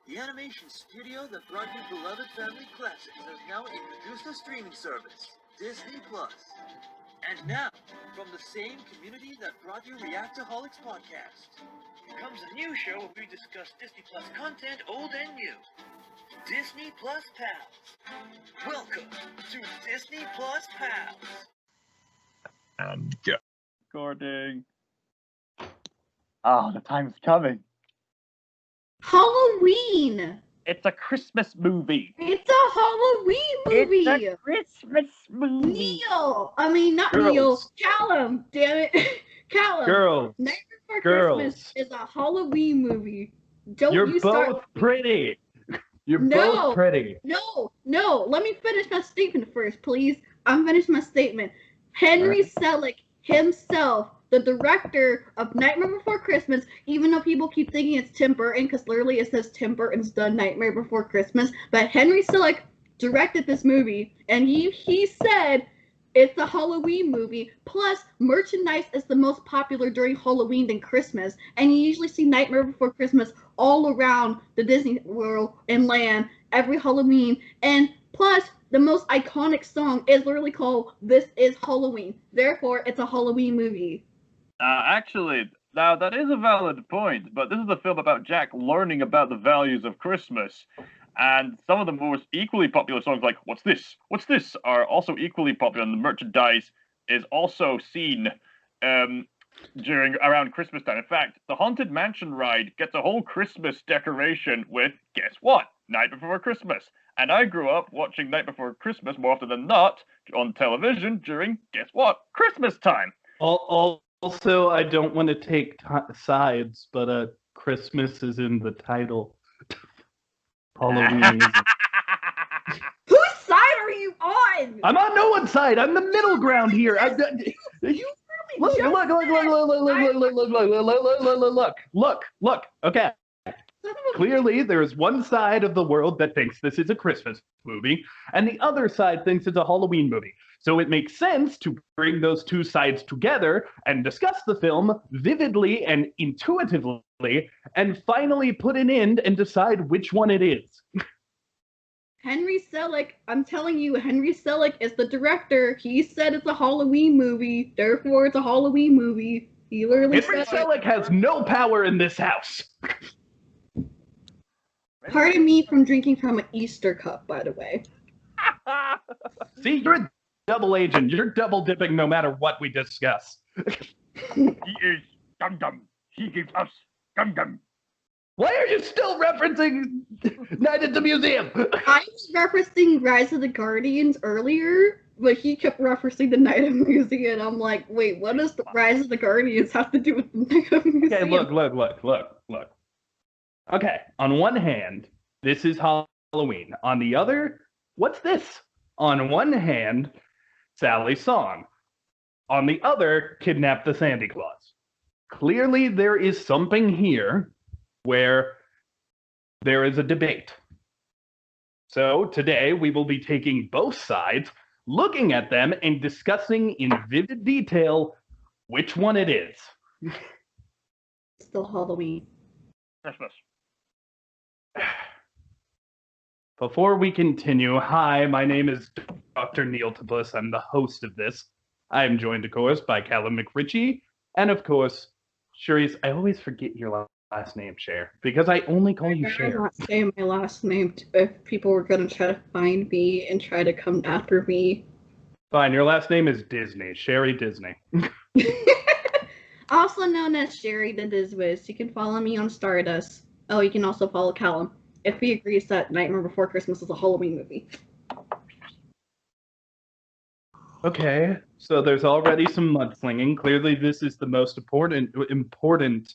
The animation studio that brought you beloved family classics has now introduced a streaming service, Disney+. And now, from the same community that brought you Reactaholics podcast, comes a new show where we discuss Disney+ content old and new. Disney+Pals. Welcome to Disney+Pals. And go. Recording. Oh, the time's coming. Halloween! It's a Christmas movie. It's a Halloween movie! It's a Christmas movie. Neil! I mean, not Girls. Neil. Callum! Damn it. Callum! Girls. Nightmare Before Girls. Christmas is a Halloween movie. Don't You're you both start... pretty. You're No. both pretty. No! Let me finish my statement first, please. I'm finished my statement. Henry Selick himself, the director of Nightmare Before Christmas, even though people keep thinking it's Tim Burton, because literally it says Tim Burton's done Nightmare Before Christmas, but Henry Selick directed this movie, and he said it's a Halloween movie, plus merchandise is the most popular during Halloween than Christmas, and you usually see Nightmare Before Christmas all around the Disney World and land every Halloween, and plus the most iconic song is literally called This Is Halloween. Therefore, it's a Halloween movie. Actually, now that is a valid point, but this is a film about Jack learning about the values of Christmas. And some of the most equally popular songs, like What's This? What's This? Are also equally popular, and the merchandise is also seen around Christmas time. In fact, the Haunted Mansion ride gets a whole Christmas decoration with, guess what? Night Before Christmas. And I grew up watching Night Before Christmas more often than not on television during, guess what? Christmas time. Also, I don't want to take sides, but Christmas is in the title. Halloween. Whose side are you on? I'm on no one's side. I'm the middle ground here. Look. Okay. Clearly, there's one side of the world that thinks this is a Christmas movie, and the other side thinks it's a Halloween movie. So it makes sense to bring those two sides together and discuss the film vividly and intuitively, and finally put an end and decide which one it is. Henry Selick, I'm telling you, Henry Selick is the director. He said it's a Halloween movie, therefore it's a Halloween movie. He literally Henry said Selick has no power in this house. Pardon me from drinking from an Easter cup, by the way. See, you're a double agent. You're double dipping no matter what we discuss. He is Dum-Dum. He gives us Dum-Dum. Why are you still referencing Night at the Museum? I was referencing Rise of the Guardians earlier, but he kept referencing the Night of the Museum. I'm like, wait, what does the Rise of the Guardians have to do with the Night of the Museum? Okay, look. Okay, on one hand, this is Halloween. On the other, what's this? On one hand, Sally's song. On the other, Kidnap the Santa Claus. Clearly, there is something here where there is a debate. So today, we will be taking both sides, looking at them, and discussing in vivid detail which one it is. Still Halloween. Christmas. Before we continue, hi, my name is Dr. Neil-Topus. I'm the host of this. I am joined, of course, by Callum McRitchie, and of course, Cherise. I always forget your last name, Cher, because I only call you Cher. I'm not saying my last name if people were going to try to find me and try to come after me. Fine, your last name is Disney, Sherry Disney. Also known as Sherry the Dizwiz. You can follow me on Stardust. Oh, you can also follow Callum if he agrees that Nightmare Before Christmas is a Halloween movie. Okay, so there's already some mudslinging. Clearly, this is the most important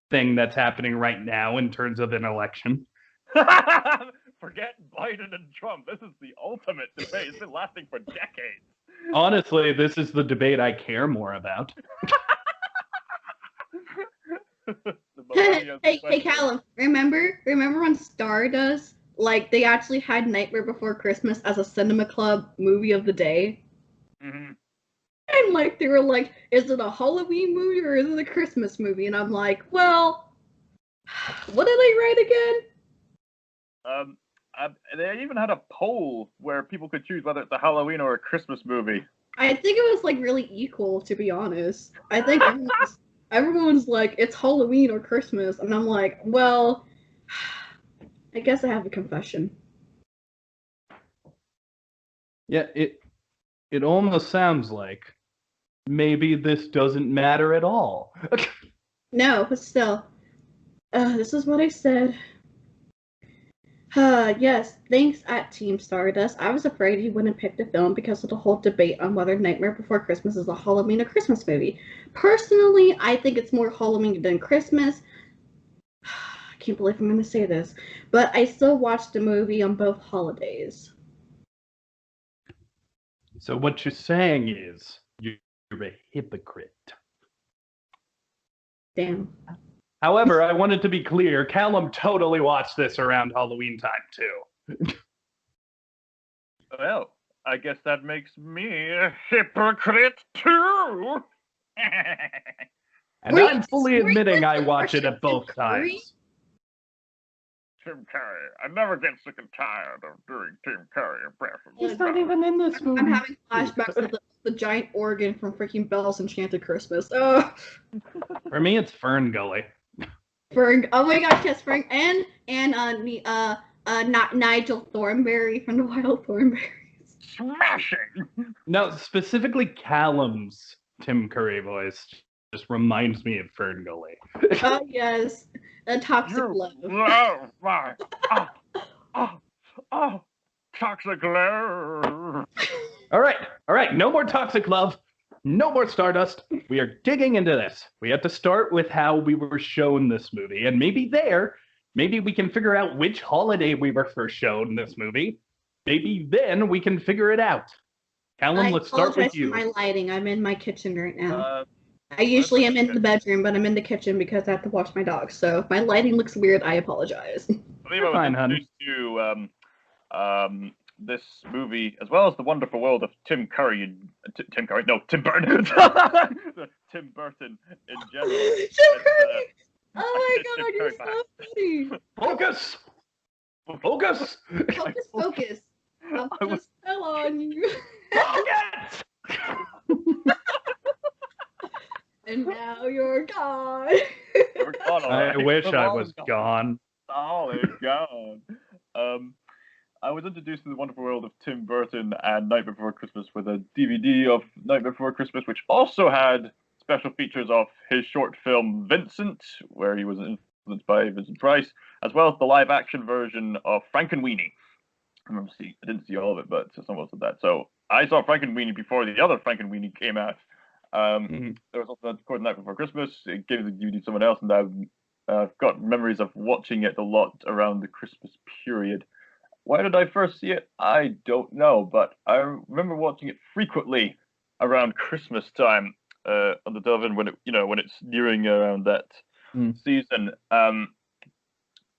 thing that's happening right now in terms of an election. Forget Biden and Trump. This is the ultimate debate. It's been lasting for decades. Honestly, this is the debate I care more about. Hey, Callum, remember on Stardust, like, they actually had Nightmare Before Christmas as a Cinema Club movie of the day? Mm-hmm. And, like, they were like, is it a Halloween movie or is it a Christmas movie? And I'm like, well, What did I write again? They even had a poll where people could choose whether it's a Halloween or a Christmas movie. I think it was like really equal, to be honest. I think everyone's like, it's Halloween or Christmas, and I'm like, well, I guess I have a confession. Yeah, it almost sounds like maybe this doesn't matter at all. No, but still, this is what I said. Yes, thanks at Team Stardust. I was afraid you wouldn't pick the film because of the whole debate on whether Nightmare Before Christmas is a Halloween or Christmas movie. Personally, I think it's more Halloween than Christmas. I can't believe I'm going to say this, but I still watch the movie on both holidays. So what you're saying is you're a hypocrite. Damn. However, I wanted to be clear, Callum totally watched this around Halloween time too. Well, I guess that makes me a hypocrite too. And Were I'm you fully just admitting I worried watch it about at both Tim Curry? times. Tim Curry. I never get sick and tired of doing Tim Curry impressions. He's not even in this movie. I'm having flashbacks of the giant organ from freaking Belle's Enchanted Christmas. Oh, For me, it's Fern Gully. Ferg. Oh my gosh, yes, Ferg. And not Nigel Thornberry from the Wild Thornberries. Smashing. No, specifically Callum's Tim Curry voice just reminds me of Fern Gully. Oh yes, a toxic love. Oh my. Oh, toxic love. All right, no more toxic love, no more Stardust. We are digging into this. We have to start with how we were shown this movie, and maybe we can figure out which holiday we were first shown this movie. Maybe then we can figure it out. Callum, let's start with you. I apologize for my lighting. I'm in my kitchen right now. I usually am in the bedroom, but I'm in the kitchen because I have to watch my dog. So if my lighting looks weird, I apologize. I believe I was Fine, honey. introduced to this movie, as well as the wonderful world of Tim Curry. Tim Burton. Tim Burton in general. Tim Curry! Oh my god, you're so funny! Focus! Focus! I'll put a spell on you. Focus! And now you're gone. I wish I was gone. Oh, they're gone. I was introduced to the wonderful world of Tim Burton and Nightmare Before Christmas with a DVD of Nightmare Before Christmas, which also had special features of his short film Vincent, where he was influenced by Vincent Price, as well as the live-action version of Frankenweenie. I didn't see all of it, but some of that. So I saw Frankenweenie before the other Frankenweenie came out. There was also the Night Before Christmas. It gave the DVD to someone else, and I've got memories of watching it a lot around the Christmas period. Why did I first see it? I don't know, but I remember watching it frequently around Christmas time on the television when it's nearing around that season.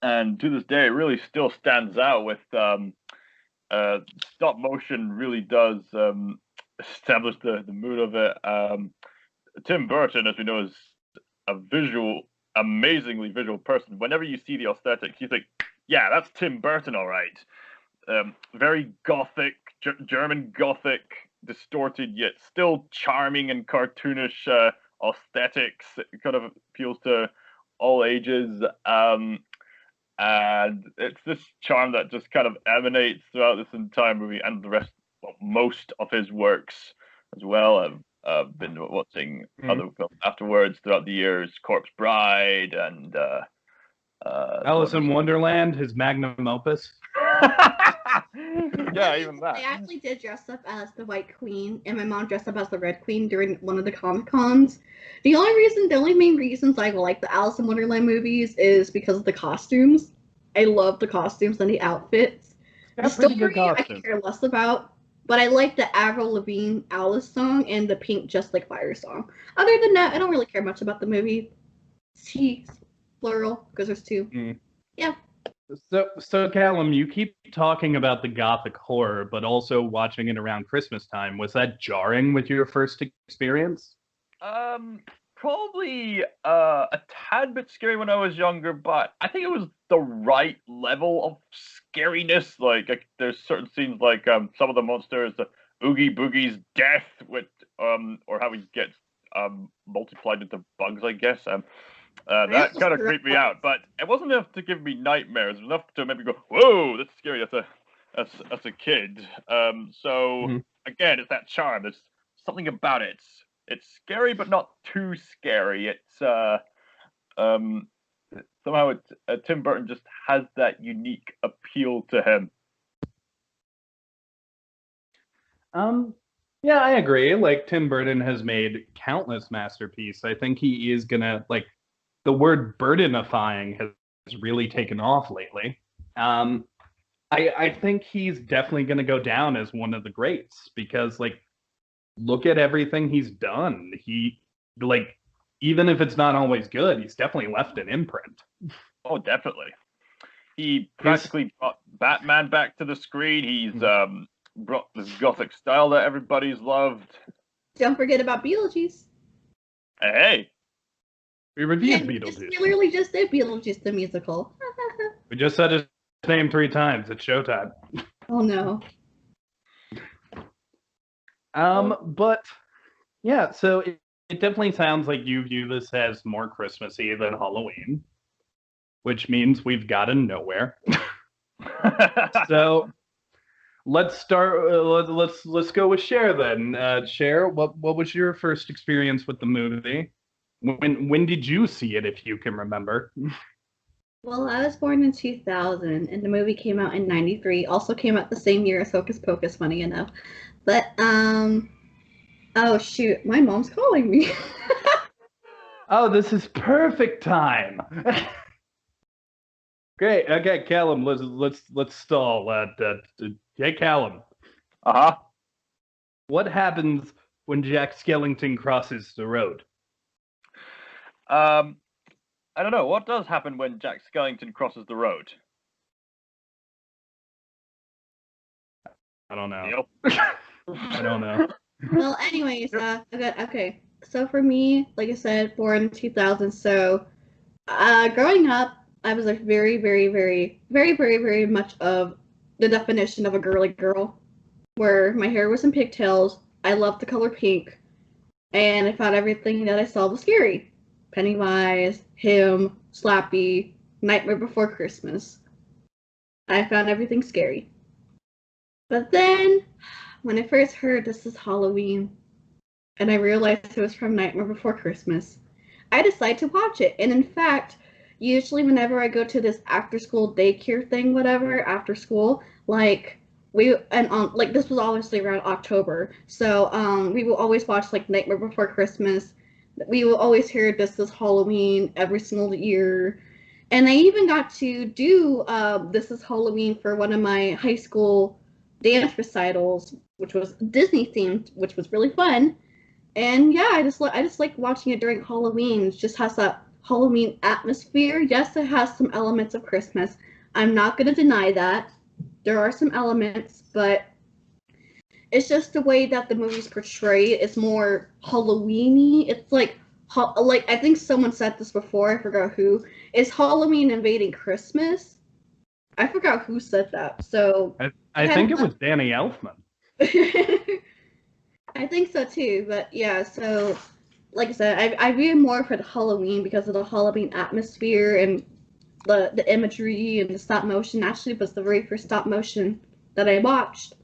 And to this day, it really still stands out with stop motion. Really does establish the mood of it. Tim Burton, as we know, is a amazingly visual person. Whenever you see the aesthetics, you think, yeah, that's Tim Burton, all right. Very gothic, German gothic, distorted yet still charming and cartoonish aesthetics. It kind of appeals to all ages. And it's this charm that just kind of emanates throughout this entire movie and most of his works as well. I've been watching other films afterwards throughout the years, Corpse Bride and Alice in Wonderland, his magnum opus. Yeah, even that. I actually did dress up as the White Queen, and my mom dressed up as the Red Queen during one of the Comic Cons. The only main reasons I like the Alice in Wonderland movies is because of the costumes. I love the costumes and the outfits. The story I could care less about, but I like the Avril Lavigne Alice song and the Pink Just Like Fire song. Other than that, I don't really care much about the movie. It's plural, because there's two. Yeah. So Callum, you keep talking about the gothic horror, but also watching it around Christmas time. Was that jarring with your first experience? probably a tad bit scary when I was younger, but I think it was the right level of scariness. Like there's certain scenes, like some of the monsters, the Oogie Boogie's death, with or how he gets multiplied into bugs, I guess. That kind of creeped me out, but it wasn't enough to give me nightmares. It was enough to maybe go, "Whoa, that's scary." As a kid. So again, it's that charm. There's something about it. It's scary, but not too scary. It's somehow Tim Burton just has that unique appeal to him. Yeah, I agree. Like, Tim Burton has made countless masterpieces. I think he is gonna, like, the word burdenifying has really taken off lately. I think he's definitely gonna go down as one of the greats because, like, look at everything he's done. He, like, even if it's not always good, he's definitely left an imprint. Oh, definitely. He practically brought Batman back to the screen. He's brought this gothic style that everybody's loved. Don't forget about Beetlejuice. Hey, we reviewed And Beetlejuice. We literally just did Beetlejuice the musical. We just said his name 3 times. It's showtime. Oh no. But yeah, so it definitely sounds like you view this as more Christmassy than Halloween, which means we've gotten nowhere. So let's start. Let's go with Cher then. Cher, what was your first experience with the movie? When did you see it, if you can remember? Well, I was born in 2000, and the movie came out in '93. Also came out the same year as Hocus Pocus, funny enough. But oh shoot, my mom's calling me. Oh, this is perfect time. Great. Okay, Callum, let's stall. Hey, Callum. Uh-huh. What happens when Jack Skellington crosses the road? I don't know. What does happen when Jack Skellington crosses the road? I don't know. Neil? I don't know. Well, anyways, okay. So for me, like I said, born in 2000. So, growing up, I was like very, very, very, very, very, very much of the definition of a girly girl, where my hair was in pigtails. I loved the color pink, and I found everything that I saw was scary. Pennywise, him, Slappy, Nightmare Before Christmas. I found everything scary. But then, when I first heard this is Halloween, and I realized it was from Nightmare Before Christmas, I decided to watch it. And in fact, usually whenever I go to this after-school daycare thing, whatever, after school, like like this was obviously around October, so we will always watch like Nightmare Before Christmas. We will always hear this is Halloween every single year. And I even got to do This is Halloween for one of my high school dance recitals, which was Disney themed, which was really fun. And yeah, I just like watching it during Halloween. It just has that Halloween atmosphere. Yes, it has some elements of Christmas. I'm not going to deny that. There are some elements, but it's just the way that the movie's portrayed. It's more Halloween-y. It's like I think someone said this before. I forgot who. Is Halloween invading Christmas? I forgot who said that. So I think it was Danny Elfman. I think so too. But yeah, so like I said, I view it more for the Halloween because of the Halloween atmosphere and the imagery and the stop motion. Actually, it was the very first stop motion that I watched.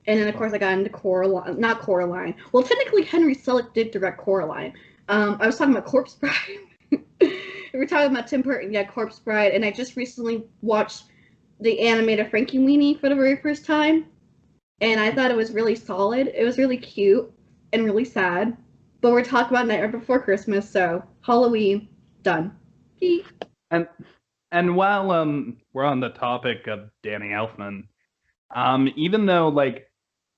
And then, of course, I got into Coraline. Not Coraline. Well, technically, Henry Selick did direct Coraline. I was talking about Corpse Bride. We were talking about Tim Burton. Yeah, Corpse Bride. And I just recently watched the animated Frankie Weenie for the very first time. And I thought it was really solid. It was really cute and really sad. But we're talking about Nightmare Before Christmas, so Halloween, done. And while we're on the topic of Danny Elfman, even though like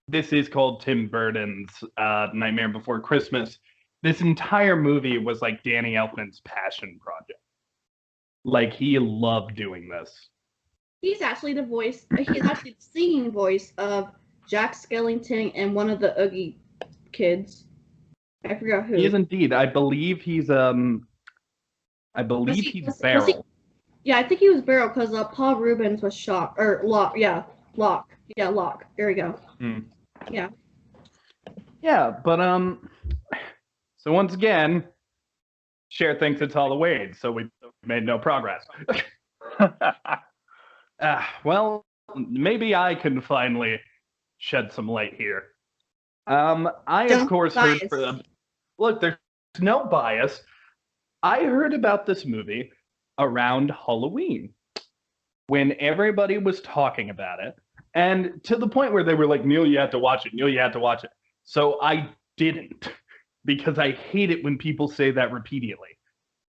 this is called Tim Burton's Nightmare Before Christmas, this entire movie was like Danny Elfman's passion project. Like, he loved doing this. He's actually the singing voice of Jack Skellington and one of the Oogie kids. I forgot who. He is indeed. I believe he's I believe he's Beryl. Yeah, I think he was Beryl because Paul Rubens was Shock or Locke. Yeah, Locke. Yeah, Locke. There we go. Yeah. Yeah, but so once again, Cher thinks it's Halloween, so we made no progress. Well, maybe I can finally shed some light here. I of course heard look, there's no bias. I heard about this movie around Halloween when everybody was talking about it, and to the point where they were like, Neil, you have to watch it. Neil, you have to watch it. So I didn't, because I hate it when people say that repeatedly.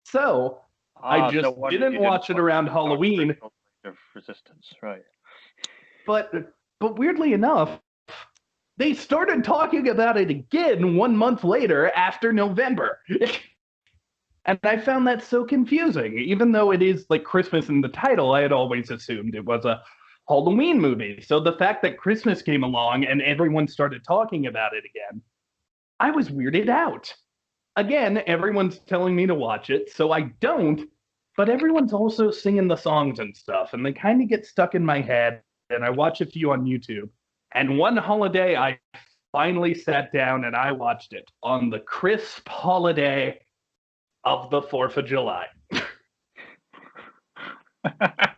So I just didn't watch it around Halloween. Of resistance, right? But weirdly enough, they started talking about it again 1 month later after November. And I found that so confusing. Even though it is like Christmas in the title, I had always assumed it was a Halloween movie. So the fact that Christmas came along and everyone started talking about it again, I was weirded out. Again, everyone's telling me to watch it, so I don't, but everyone's also singing the songs and stuff, and they kind of get stuck in my head, and I watch a few on YouTube. And one holiday, I finally sat down and I watched it on the crisp holiday of the 4th of July.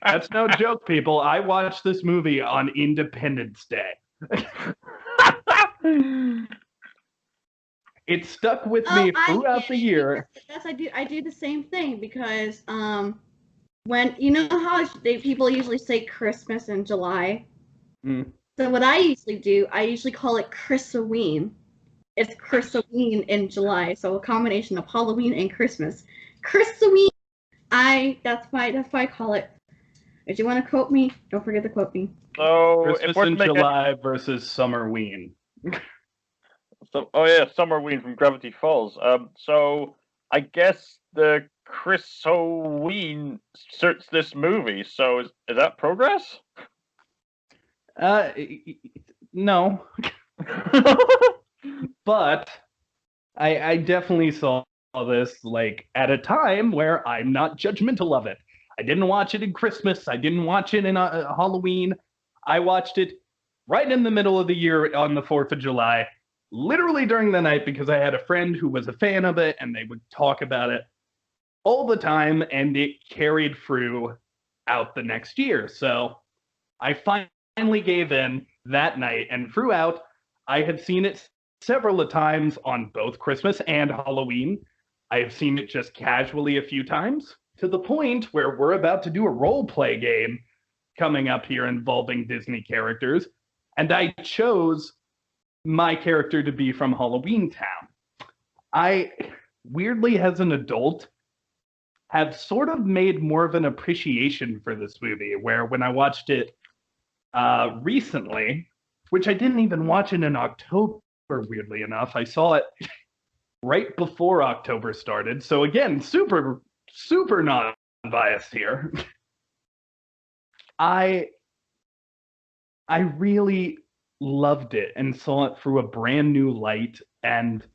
That's no joke, people. I watched this movie on Independence Day. It stuck with me throughout the year. Yes, I do the same thing because when you know how people usually say Christmas in July. So what I usually do, I usually call it Christoween. It's Christoween in July, so a combination of Halloween and Christmas. Christoween. That's why I call it. If you want to quote me, don't forget to quote me. So Christmas in July versus Summerween. So, Summerween from Gravity Falls. So I guess the Christoween starts this movie. So is that progress? No. But I definitely saw this like at a time where I'm not judgmental of it. I didn't watch it in Christmas. I didn't watch it in Halloween. I watched it right in the middle of the year on the 4th of July, literally during the night, because I had a friend who was a fan of it and they would talk about it all the time, and it carried through out the next year. So I finally gave in that night, and throughout, I have seen it several times on both Christmas and Halloween. I have seen it just casually a few times, to the point where we're about to do a role play game coming up here involving Disney characters, and I chose my character to be from Halloween Town. I, weirdly, as an adult, have sort of made more of an appreciation for this movie, where when I watched it recently, which I didn't even watch it in October, weirdly enough, I saw it right before October started. So again, super non-biased here. I really loved it and saw it through a brand new light, and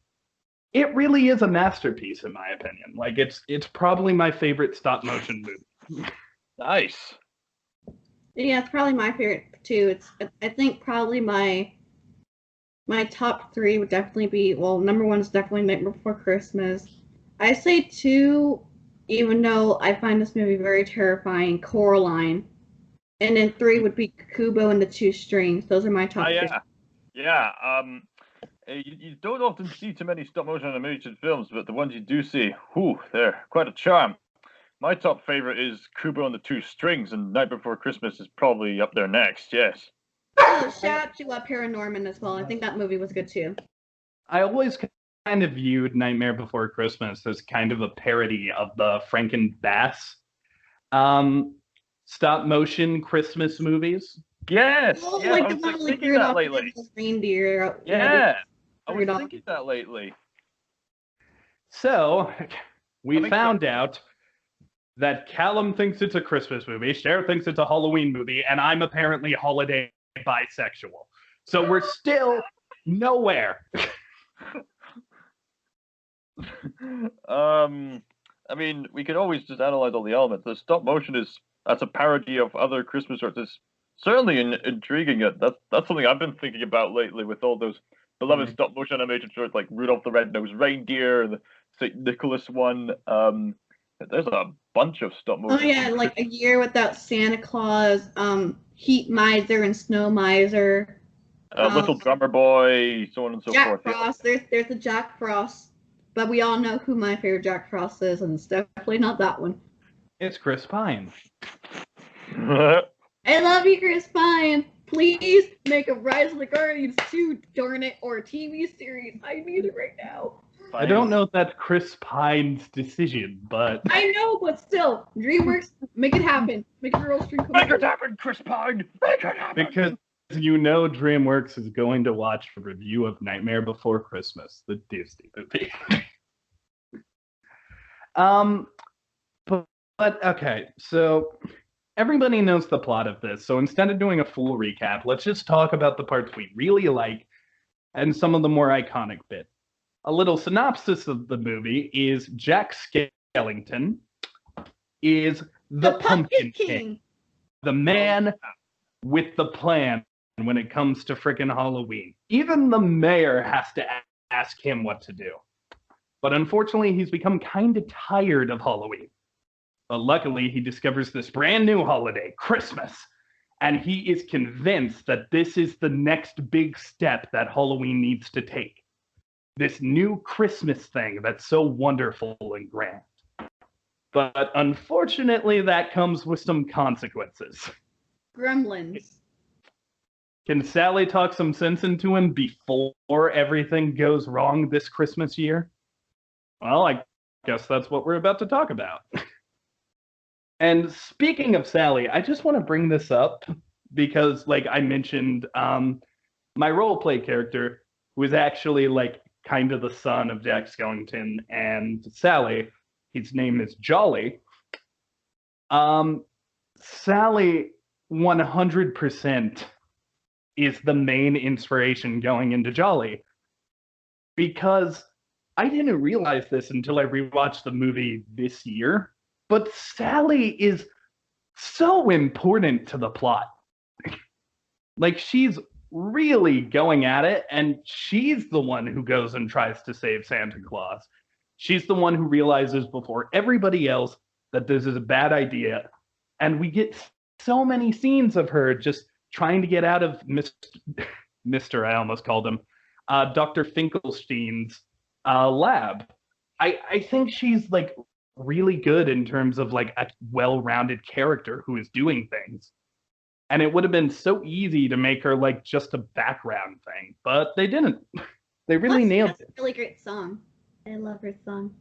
it really is a masterpiece in my opinion. Like it's probably my favorite stop motion movie. Nice. Yeah, it's probably my favorite too. I think probably my top 3 would definitely be, well, number 1 is definitely Nightmare Before Christmas. I say 2, even though I find this movie very terrifying, Coraline. And then 3 would be Kubo and the Two Strings. Those are my top 3. Yeah. You don't often see too many stop motion animated films, but the ones you do see, they're quite a charm. My top favorite is Kubo and the Two Strings, and Night Before Christmas is probably up there next. Yes. Oh, shout out to Paranorman as well. I think that movie was good too. I always kind of viewed Nightmare Before Christmas as kind of a parody of the Franken Bass stop motion Christmas movies. Yes. Oh, yeah, like I the was one with thinking that lately. Reindeer. Yeah, I was thinking that lately. So we found out that Callum thinks it's a Christmas movie, Cher thinks it's a Halloween movie, and I'm apparently holiday bisexual. So we're still nowhere. I mean, we can always just analyze all the elements. The stop motion that's a parody of other Christmas shorts. It's certainly intriguing. That's something I've been thinking about lately with all those beloved stop motion animated shorts like Rudolph the Red-Nosed Reindeer, the St. Nicholas one. There's a bunch of stop motion. Oh yeah, like A Year Without Santa Claus, Heat Miser and Snow Miser. Little Drummer Boy, so on and so Jack forth. Frost. Yeah. There's the Jack Frost, but we all know who my favorite Jack Frost is, and it's definitely not that one. It's Chris Pine. I love you, Chris Pine. Please make a Rise of the Guardians 2, darn it, or a TV series. I need it right now. I don't know if that's Chris Pine's decision, but I know, but still, DreamWorks, make it happen. Make a girls' dream come Make true. it happen, Chris Pine! Make it happen! because you know DreamWorks is going to watch a review of Nightmare Before Christmas, the Disney movie. But okay, so everybody knows the plot of this, so instead of doing a full recap, let's just talk about the parts we really like and some of the more iconic bits. A little synopsis of the movie is Jack Skellington is the Pumpkin King, the man with the plan when it comes to frickin' Halloween. Even the mayor has to ask him what to do. But unfortunately, he's become kind of tired of Halloween. But luckily, he discovers this brand new holiday, Christmas. And he is convinced that this is the next big step that Halloween needs to take. This new Christmas thing that's so wonderful and grand. But unfortunately, that comes with some consequences. Gremlins. Can Sally talk some sense into him before everything goes wrong this Christmas year? Well, I guess that's what we're about to talk about. And speaking of Sally, I just want to bring this up because, like I mentioned, my roleplay character, who is actually like kind of the son of Jack Skellington and Sally, his name is Jolly. Sally 100% is the main inspiration going into Jolly, because I didn't realize this until I rewatched the movie this year, but Sally is so important to the plot. Like, she's really going at it, and she's the one who goes and tries to save Santa Claus. She's the one who realizes before everybody else that this is a bad idea, and we get so many scenes of her just trying to get out of Mr. I almost called him, Dr. Finkelstein's lab. I think she's like really good in terms of like a well-rounded character who is doing things. And it would have been so easy to make her like just a background thing, but they didn't. They really nailed it. A really great song. I love her song.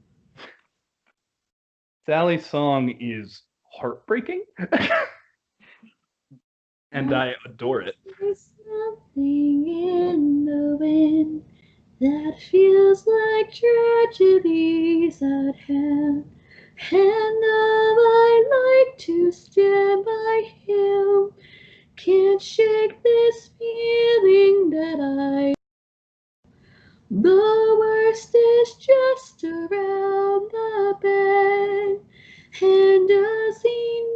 Sally's song is heartbreaking. And I adore it. There's something in the wind that feels like tragedies at hand. And I like to stand by him. Can't shake this feeling that I. The worst is just around the bend. And does he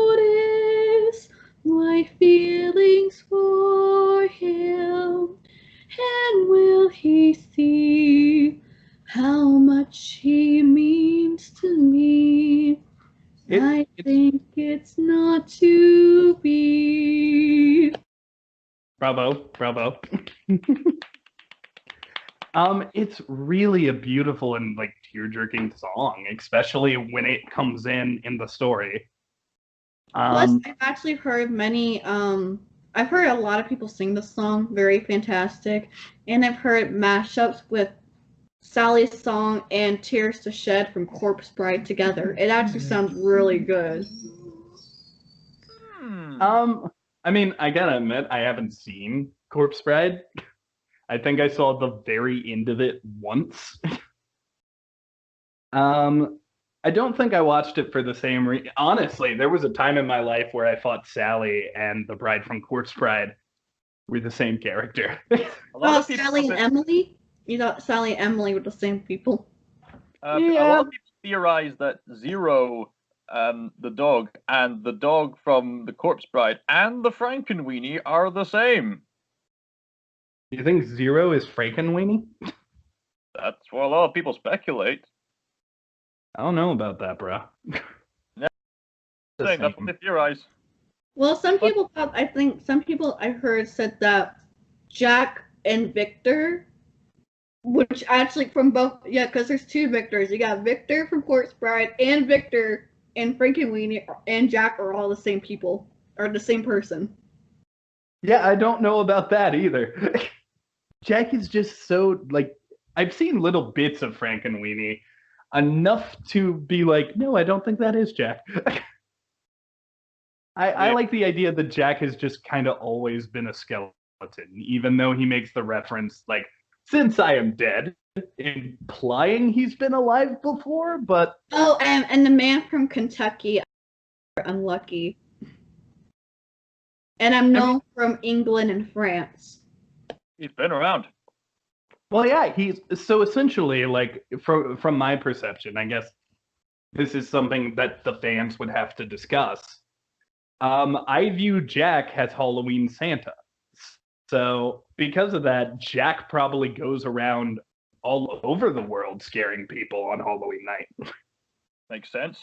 notice my feelings for him? And will he see how much he means to me? I think it's not to be. Bravo, bravo. It's really a beautiful and like tear-jerking song, especially when it comes in the story. Plus, I've actually heard I've heard a lot of people sing this song, very fantastic, and I've heard mashups with Sally's song and Tears to Shed from Corpse Bride together. It actually sounds really good. I mean, I gotta admit, I haven't seen Corpse Bride. I think I saw the very end of it once. I don't think I watched it for the same reason. Honestly, there was a time in my life where I thought Sally and the bride from Corpse Bride were the same character. Well, Sally and Emily? You thought Sally and Emily were the same people? A Yeah. lot of people theorize that Zero, the dog, and the dog from the Corpse Bride and the Frankenweenie are the same. You think Zero is Frankenweenie? That's what a lot of people speculate. I don't know about that, bro. That's what they theorize. Well, I think some people I heard said that Jack and Victor, which actually from both, yeah, because there's two Victors. You got Victor from Corpse Bride and Victor and Frankenweenie and Jack are all the same people, or the same person. Yeah, I don't know about that either. Jack is just so, like, I've seen little bits of Frankenweenie, enough to be like, no, I don't think that is Jack. I like the idea that Jack has just kind of always been a skeleton, even though he makes the reference, like, since I am dead, implying he's been alive before, but... Oh, and the man from Kentucky, unlucky. And I'm known from England and France. He's been around. Well, yeah, he's so essentially, like, from my perception, I guess this is something that the fans would have to discuss. I view Jack as Halloween Santa. So because of that, Jack probably goes around all over the world scaring people on Halloween night. Makes sense.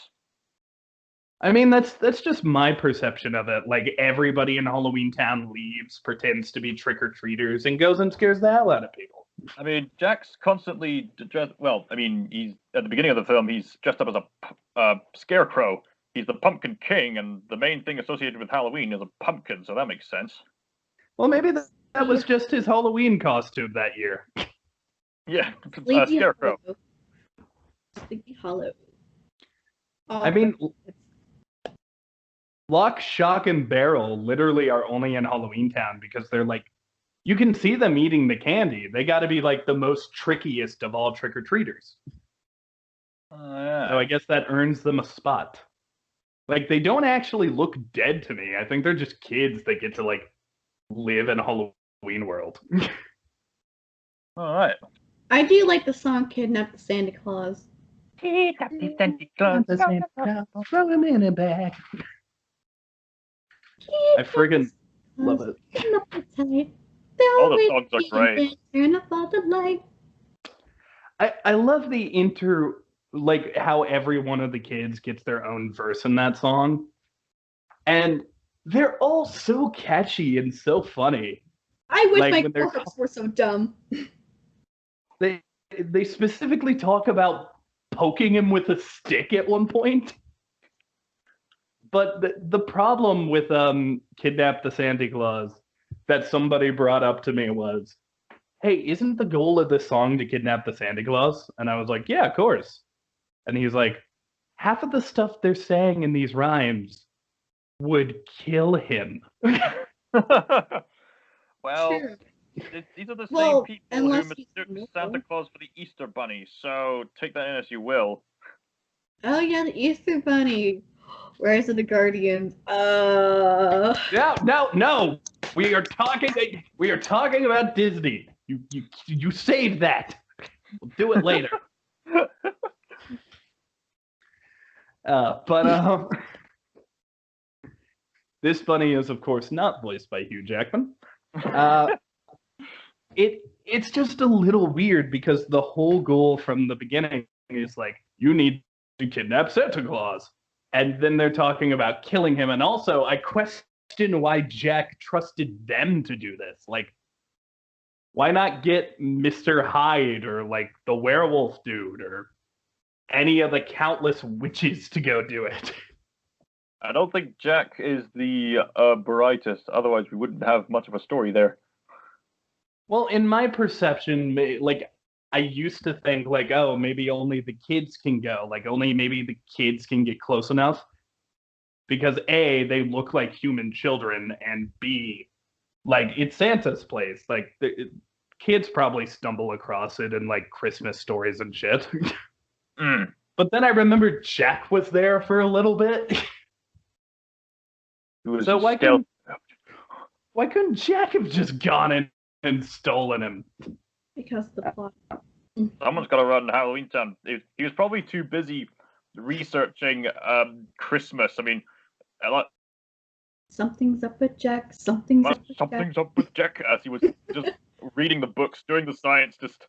I mean, that's just my perception of it. Like, everybody in Halloween Town leaves, pretends to be trick-or-treaters, and goes and scares the hell out of people. I mean, Jack's constantly dressed. Well, I mean, he's at the beginning of the film. He's dressed up as a scarecrow. He's the Pumpkin King, and the main thing associated with Halloween is a pumpkin, so that makes sense. Well, maybe that was just his Halloween costume that year. Yeah, Sleepy scarecrow. Hollow. Sleepy Hollow. Oh, I mean, Lock, Shock, and Barrel literally are only in Halloween Town because they're like, you can see them eating the candy. They got to be like the most trickiest of all trick-or-treaters. Yeah. So I guess that earns them a spot. Like, they don't actually look dead to me. I think they're just kids that get to, like, live in a Halloween world. All right. I do like the song Kidnap the Santa Claus. Kidnap the Santa Claus. Throw him in a bag. I friggin' love it. All the songs are great. Turn up all the light. I love the like how every one of the kids gets their own verse in that song. And they're all so catchy and so funny. I wish Like, my when they're chorus were so dumb. They specifically talk about poking him with a stick at one point. But the problem with Kidnap the Santa Claus that somebody brought up to me was, hey, isn't the goal of this song to kidnap the Santa Claus? And I was like, yeah, of course. And he's like, half of the stuff they're saying in these rhymes would kill him. Well, Sure. these are the Well, same people who unless he's mistook evil. Santa Claus for the Easter Bunny, so take that in as you will. Oh yeah, the Easter Bunny. Where's the Guardians? No. We are talking about Disney. You save that. We'll do it later. But this bunny is, of course, not voiced by Hugh Jackman. It's just a little weird because the whole goal from the beginning is like, you need to kidnap Santa Claus. And then they're talking about killing him. And also, I question why Jack trusted them to do this. Like, why not get Mr. Hyde or, like, the werewolf dude or any of the countless witches to go do it? I don't think Jack is the brightest, otherwise we wouldn't have much of a story there. Well, in my perception, like, I used to think, like, oh, maybe only the kids can go. Like, only maybe the kids can get close enough. Because A, they look like human children, and B, like, it's Santa's place. Like, kids probably stumble across it in, like, Christmas stories and shit. Mm. But then I remembered Jack was there for a little bit. So why couldn't Jack have just gone in and stolen him? Because the plot. Someone's got to run Halloween Town. He was probably too busy researching Christmas. I mean, Something's up with Jack. Something's up with Jack. something's up with Jack, as he was just reading the books, doing the science, just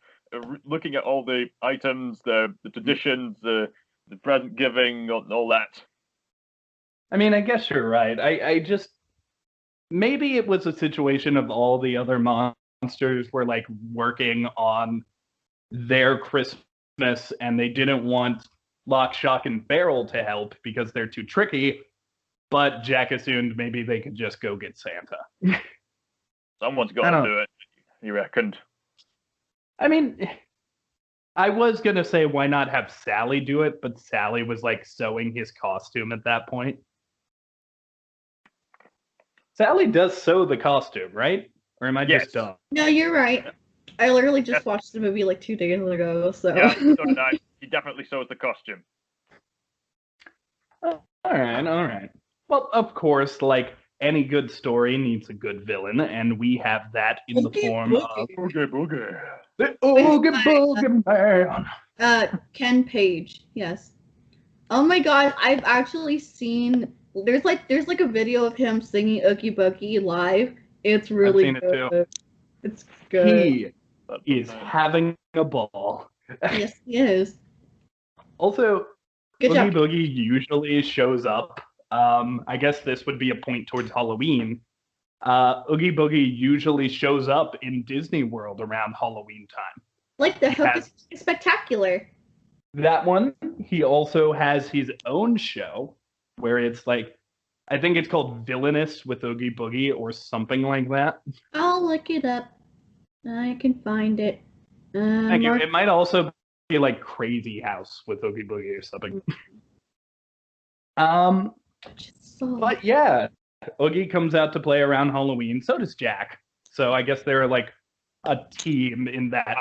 looking at all the items, the traditions, the present giving, all that. I mean, I guess you're right. I just maybe it was a situation of all the other monsters were like working on their Christmas and they didn't want Lock, Shock, and Barrel to help because they're too tricky. But Jack assumed maybe they could just go get Santa. Someone's got to do it, he reckoned. I mean, I was going to say why not have Sally do it, but Sally was like sewing his costume at that point. Sally does sew the costume, right? Or am I just dumb? No, you're right. I literally just watched the movie like 2 days ago, so. Yeah, so did I. He definitely sews the costume. All right. Well, of course, like any good story needs a good villain, and we have that in the form of Boogie Boogie. the Oogie Boogie Man. Ken Page, yes. Oh my god, I've actually seen there's like a video of him singing Oogie Boogie live. It's really I've seen good. it too. It's good. He is having a ball. Yes, he is. Also, Good Oogie job. Boogie usually shows up. I guess this would be a point towards Halloween. Oogie Boogie usually shows up in Disney World around Halloween time. Like the Hocus Pocus Spectacular. That one. He also has his own show where it's like, I think it's called Villainous with Oogie Boogie or something like that. I'll look it up. I can find it. Thank you. It might also be like Crazy House with Oogie Boogie or something. But yeah, Oogie comes out to play around Halloween. So does Jack. So I guess they're like a team in that.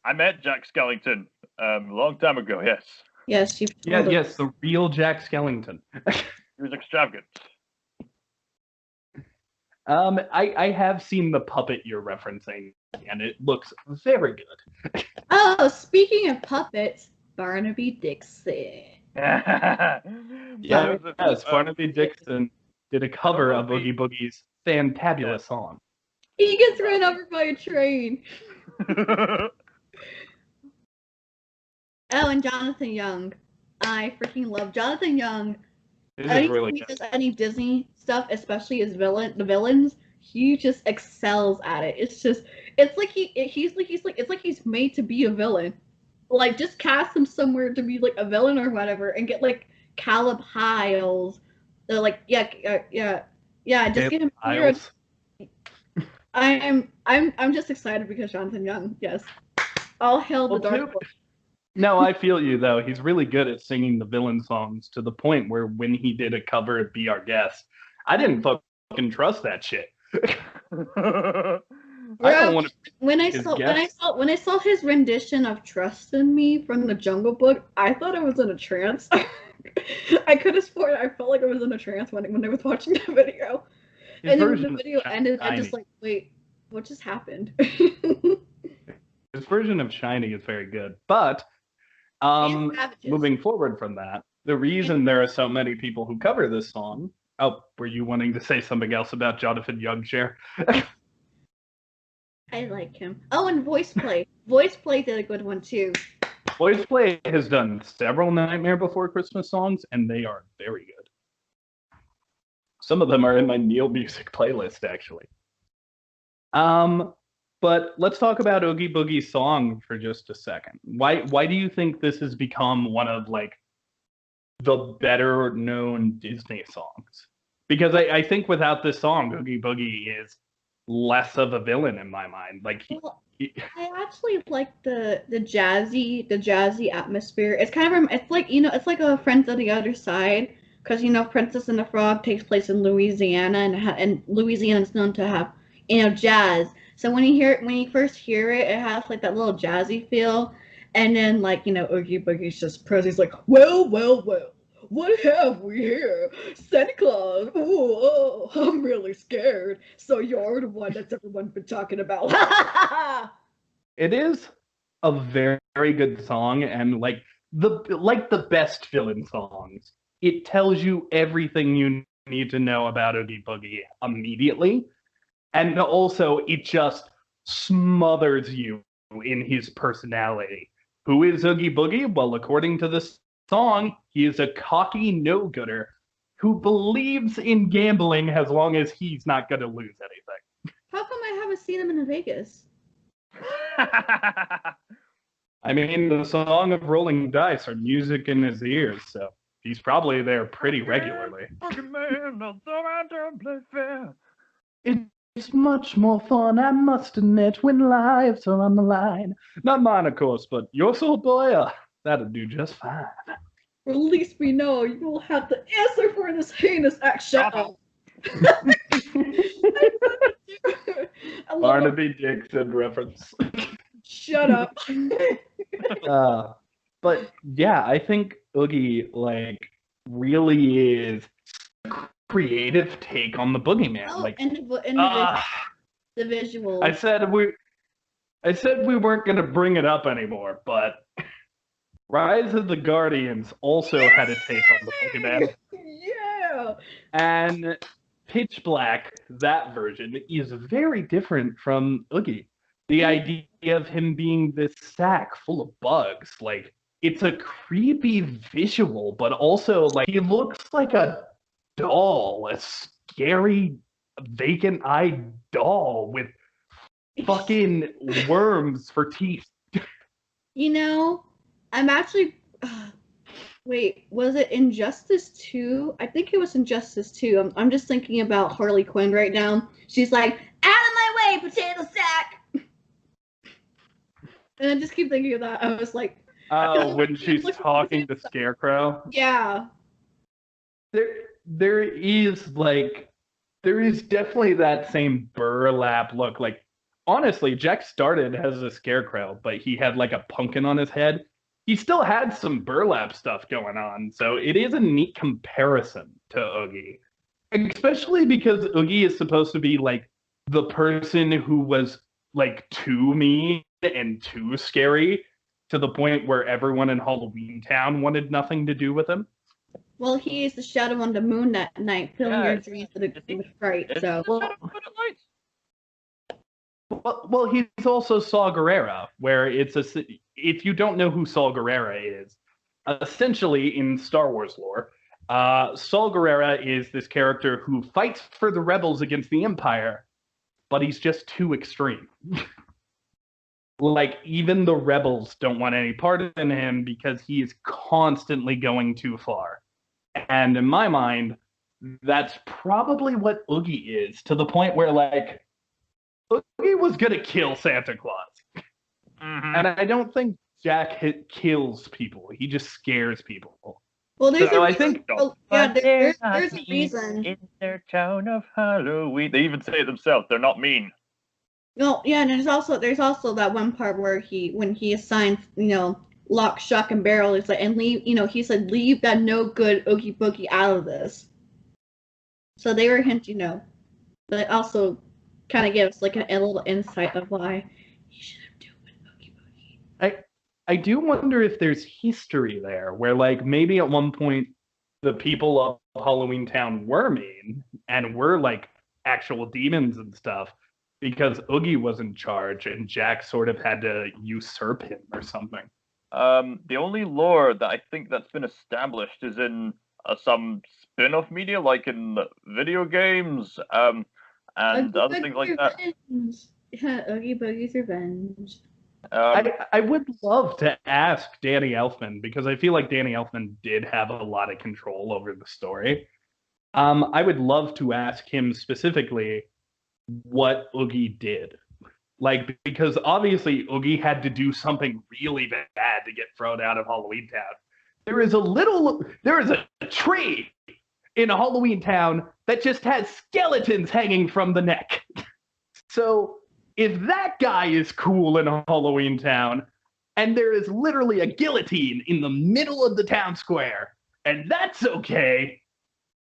I met Jack Skellington a long time ago. Yes. Yes, you've told us. Yes, the real Jack Skellington. He was extravagant. I have seen the puppet you're referencing, and it looks very good. Oh, speaking of puppets, Barnaby Dixon. Yes, Barnaby Dixon did a cover of Oogie Boogie's fantabulous song. He gets run over by a train. Oh, and Jonathan Young. I freaking love Jonathan Young. Anytime he does any Disney stuff, especially as the villains, he just excels at it. It's like he's made to be a villain. Like, just cast him somewhere to be like a villain or whatever, and get like Caleb Hiles. They're like, just get him here. I'm just excited because Jonathan Young. Yes, all hail the Dark Lord. No, I feel you though. He's really good at singing the villain songs to the point where when he did a cover of Be Our Guest, I didn't fucking trust that shit. I don't want to. When I saw his rendition of "Trust in Me" from the Jungle Book, I thought I was in a trance. I could have sworn I felt like I was in a trance when I was watching the video. And then when the video ended, I just like, wait, what just happened? His version of Shiny is very good, but moving forward from that, the reason there are so many people who cover this song. Oh, were you wanting to say something else about Jonathan Young, Cher? I like him. Oh, and Voice Play. Voice Play did a good one too. Voice Play has done several Nightmare Before Christmas songs, and they are very good. Some of them are in my Neil Music playlist, actually. But let's talk about Oogie Boogie's song for just a second. Why do you think this has become one of like the better known Disney songs? Because I think without this song, Oogie Boogie is less of a villain in my mind. Like I actually like the jazzy atmosphere. It's kind of it's like a Friends of the Other Side, because Princess and the Frog takes place in Louisiana, and Louisiana is known to have jazz. So when you first hear it, it has like that little jazzy feel, and then Oogie Boogie's just present. He's like, well, what have we here? Santa Claus. Ooh, oh, I'm really scared. So you're the one that's everyone's been talking about. It is a very, very good song, and like the best villain songs. It tells you everything you need to know about Oogie Boogie immediately, and also it just smothers you in his personality. Who is Oogie Boogie? Well, according to this song, he is a cocky no-gooder who believes in gambling as long as he's not going to lose anything. How come I haven't seen him in Vegas? I mean, the song of rolling dice are music in his ears, so he's probably there pretty regularly. It's much more fun, I must admit, when lives are on the line. Not mine, of course, but yours, old boy, that'll do just fine. Or at least we know you will have to answer for this heinous act. Shut up. Barnaby Dixon reference. Shut up. But yeah, I think Oogie really is a creative take on the boogeyman. Oh, and the visuals. I said we weren't gonna bring it up anymore, but Rise of the Guardians also had a take on the boogeyman. Yeah. And Pitch Black, that version, is very different from Oogie. The idea of him being this sack full of bugs, it's a creepy visual, but also, he looks like a doll, a scary, vacant-eyed doll with fucking worms for teeth. I'm actually... wait, was it Injustice 2? I think it was Injustice 2. I'm just thinking about Harley Quinn right now. She's like, out of my way, potato sack! And I just keep thinking of that. I was like... when she's talking to Scarecrow? Yeah. There is definitely that same burlap look. Honestly, Jack started as a Scarecrow, but he had a pumpkin on his head. He still had some burlap stuff going on, so it is a neat comparison to Oogie. Especially because Oogie is supposed to be the person who was too mean and too scary to the point where everyone in Halloween Town wanted nothing to do with him. Well, he is the shadow on the moon that night, filling your dreams with fright, so... Well, he's also Saw Gerrera, where if you don't know who Saw Gerrera is, essentially in Star Wars lore, Saw Gerrera is this character who fights for the rebels against the Empire, but he's just too extreme. Even the rebels don't want any part in him because he is constantly going too far. And in my mind, that's probably what Oogie is, to the point where, Oogie was gonna kill Santa Claus. Mm-hmm. And I don't think Jack kills people. He just scares people. Well, there's So a I reason. think- Well, yeah, there's a reason. In their town of Halloween. They even say it themselves. They're not mean. No, yeah, and there's also that one part where when he assigns, Lock, Shock, and Barrel, it's and leave, he said leave that no good Oogie Boogie out of this. So they were hinting, but it also kind of gives a little insight of why he shouldn't do it with Oogie Boogie. I do wonder if there's history there, where maybe at one point the people of Halloween Town were mean and were actual demons and stuff, because Oogie was in charge and Jack sort of had to usurp him or something. The only lore that I think that's been established is in some spin-off media, like in video games, and Oogie other things like that. Revenge. Yeah, Oogie Boogie's Revenge. I would love to ask Danny Elfman, because I feel like Danny Elfman did have a lot of control over the story. I would love to ask him specifically what Oogie did. Because obviously Oogie had to do something really bad to get thrown out of Halloween Town. There is a tree in a Halloween Town that just has skeletons hanging from the neck. So if that guy is cool in a Halloween Town, and there is literally a guillotine in the middle of the town square, and that's okay,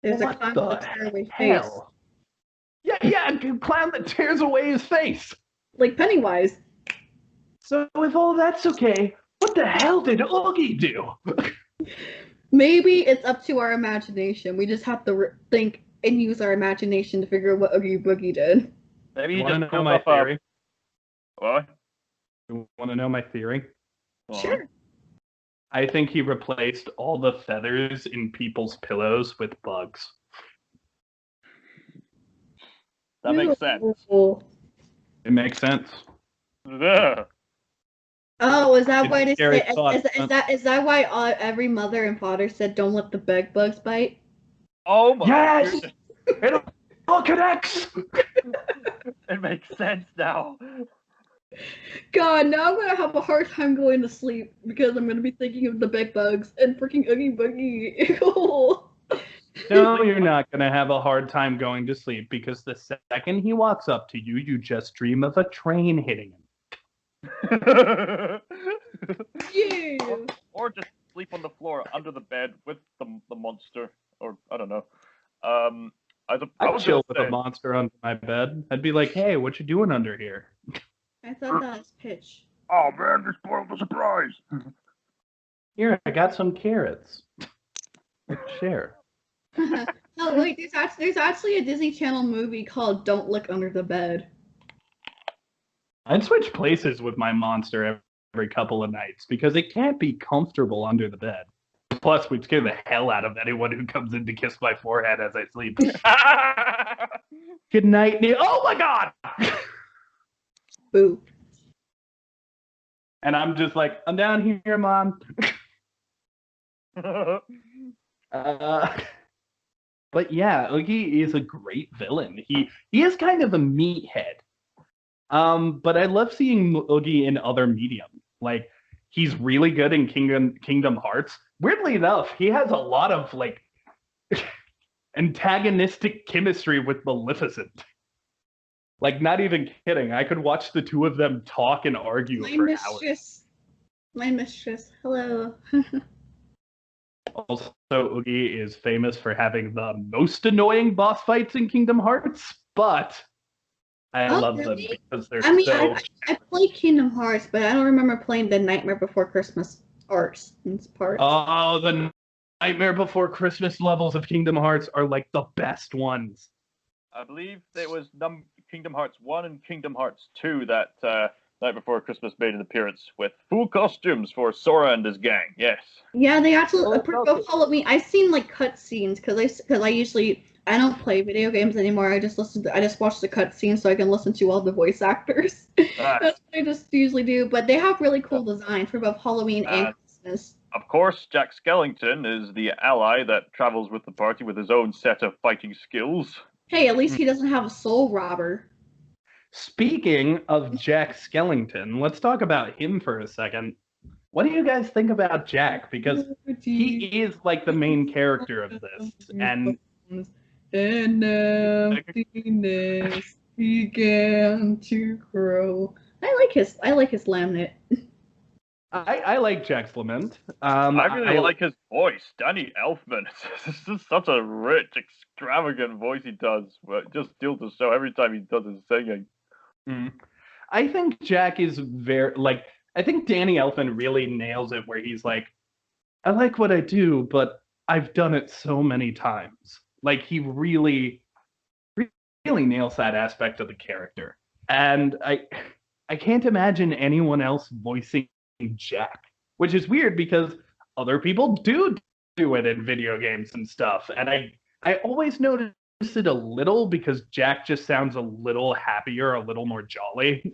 There's what a clown the with a tearaway face. hell? Yeah, a clown that tears away his face. Like Pennywise. So if all that's okay, what the hell did Oogie do? Maybe it's up to our imagination. We just have to think and use our imagination to figure out what Oogie Boogie did. Maybe You he want to just know pulled my off theory? What? You want to know my theory? Sure. I think he replaced all the feathers in people's pillows with bugs. That makes sense. Ooh. It makes sense. Ugh. Oh, is that It's why a they scary say? thought. Is that why every mother and father said don't let the bed bugs bite? Oh my Yes! goodness. It all connects! It makes sense now. God, now I'm gonna have a hard time going to sleep because I'm gonna be thinking of the bed bugs and freaking Oogie Boogie. No, you're not going to have a hard time going to sleep because the second he walks up to you, you just dream of a train hitting him. Yeah. Or just sleep on the floor under the bed with the monster, or I don't know. I I'd was chill gonna with a monster under my bed. I'd be like, hey, what you doing under here? I thought that was pitch. oh man, this spoiled the surprise. Here, I got some carrots. Let's share. No, wait, there's actually a Disney Channel movie called Don't Look Under the Bed. I'd switch places with my monster every couple of nights because it can't be comfortable under the bed. Plus, we'd scare the hell out of anyone who comes in to kiss my forehead as I sleep. Good night, Neil. Oh my god! Boo. And I'm just like, I'm down here, Mom. But yeah, Oogie is a great villain. He is kind of a meathead. But I love seeing Oogie in other medium. Like he's really good in Kingdom Hearts. Weirdly enough, he has a lot of like antagonistic chemistry with Maleficent. Like, not even kidding. I could watch the two of them talk and argue for hours. My mistress. Hello. Also, Oogie is famous for having the most annoying boss fights in Kingdom Hearts, but I love really? them because they're I played Kingdom Hearts, but I don't remember playing the Nightmare Before Christmas parts. Oh, the Nightmare Before Christmas levels of Kingdom Hearts are like the best ones. I believe it was Kingdom Hearts 1 and Kingdom Hearts 2 that Night Before Christmas made an appearance with full costumes for Sora and his gang. Yes. Yeah, they actually both Halloween. I've seen like cutscenes because I don't play video games anymore. I just watch the cutscenes so I can listen to all the voice actors. That's what I just usually do. But they have really cool designs for both Halloween and Christmas. Of course, Jack Skellington is the ally that travels with the party with his own set of fighting skills. Hey, at least he doesn't have a soul robber. Speaking of Jack Skellington, let's talk about him for a second. What do you guys think about Jack? Because he is like the main character of this, and emptiness began to grow. I like his laminate. I like Jack's Lament. I really like his voice, Danny Elfman. This is such a rich, extravagant voice he does, but it just steals the show every time he does his singing. I think Jack is I think Danny Elfman really nails it where he's like, I like what I do, but I've done it so many times. Like he really nails that aspect of the character. And I can't imagine anyone else voicing Jack, which is weird because other people do it in video games and stuff. And I always notice it a little because Jack just sounds a little happier, a little more jolly.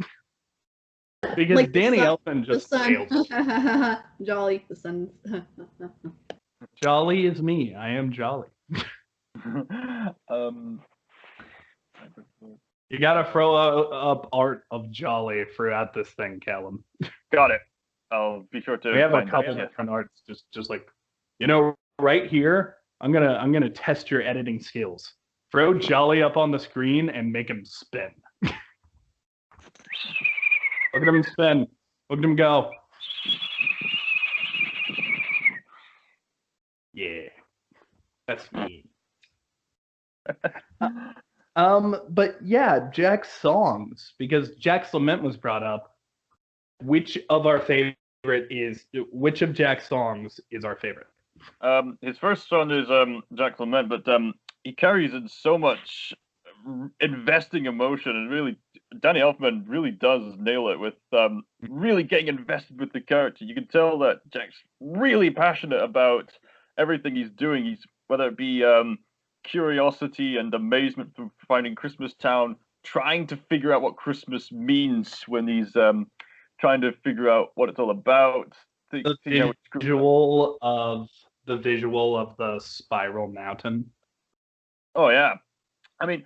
Because like Danny Elfman just nailed it. Jolly, the sun. Jolly is me. I am jolly. You gotta throw up art of Jolly throughout this thing, Callum. Got it. I'll be sure to. We have a couple different arts, just like right here. I'm gonna test your editing skills. Throw Jolly up on the screen and make him spin. Look at him spin. Look at him go. Yeah, that's me. But yeah, Jack's songs, because Jack's Lament was brought up. which of Jack's songs is our favorite? His first song is Jack Lament, but he carries in so much investing emotion, and really, Danny Elfman really does nail it with really getting invested with the character. You can tell that Jack's really passionate about everything he's doing. He's whether it be curiosity and amazement for finding Christmas Town, trying to figure out what Christmas means when he's trying to figure out what it's all about. The visual of the spiral mountain. Oh yeah, I mean,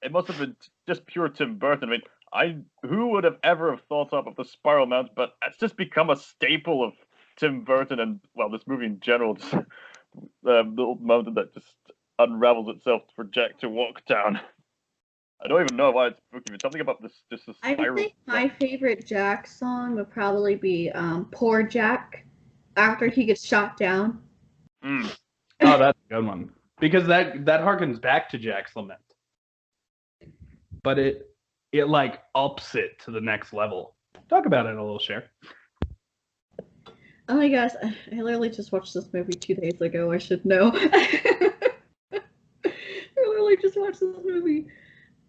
it must have been just pure Tim Burton. I mean, who would have ever have thought up of the spiral mountain? But it's just become a staple of Tim Burton and well, this movie in general. Just the little mountain that just unravels itself for Jack to walk down. I don't even know why it's spooky. But something about this, just the spiral. I would think my favorite Jack song would probably be "Poor Jack," after he gets shot down. Mm. Oh, that's a good one. Because that harkens back to Jack's Lament. But it like ups it to the next level. Talk about it a little, Cher. Oh my gosh, I literally just watched this movie 2 days ago. I should know. I literally just watched this movie.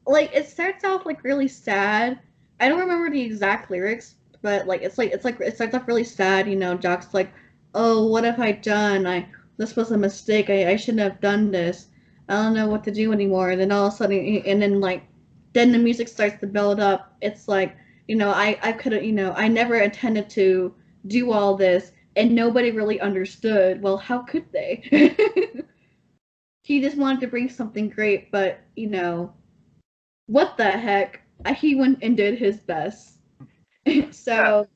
Like, it starts off like really sad. I don't remember the exact lyrics, but like it starts off really sad. You know, Jack's like, "Oh, what have I done? This was a mistake. I shouldn't have done this. I don't know what to do anymore." And then all of a sudden, then the music starts to build up. It's like, you know, I could have, you know, I never intended to do all this, and nobody really understood. Well, how could they? He just wanted to bring something great, but, you know, what the heck? He went and did his best. So,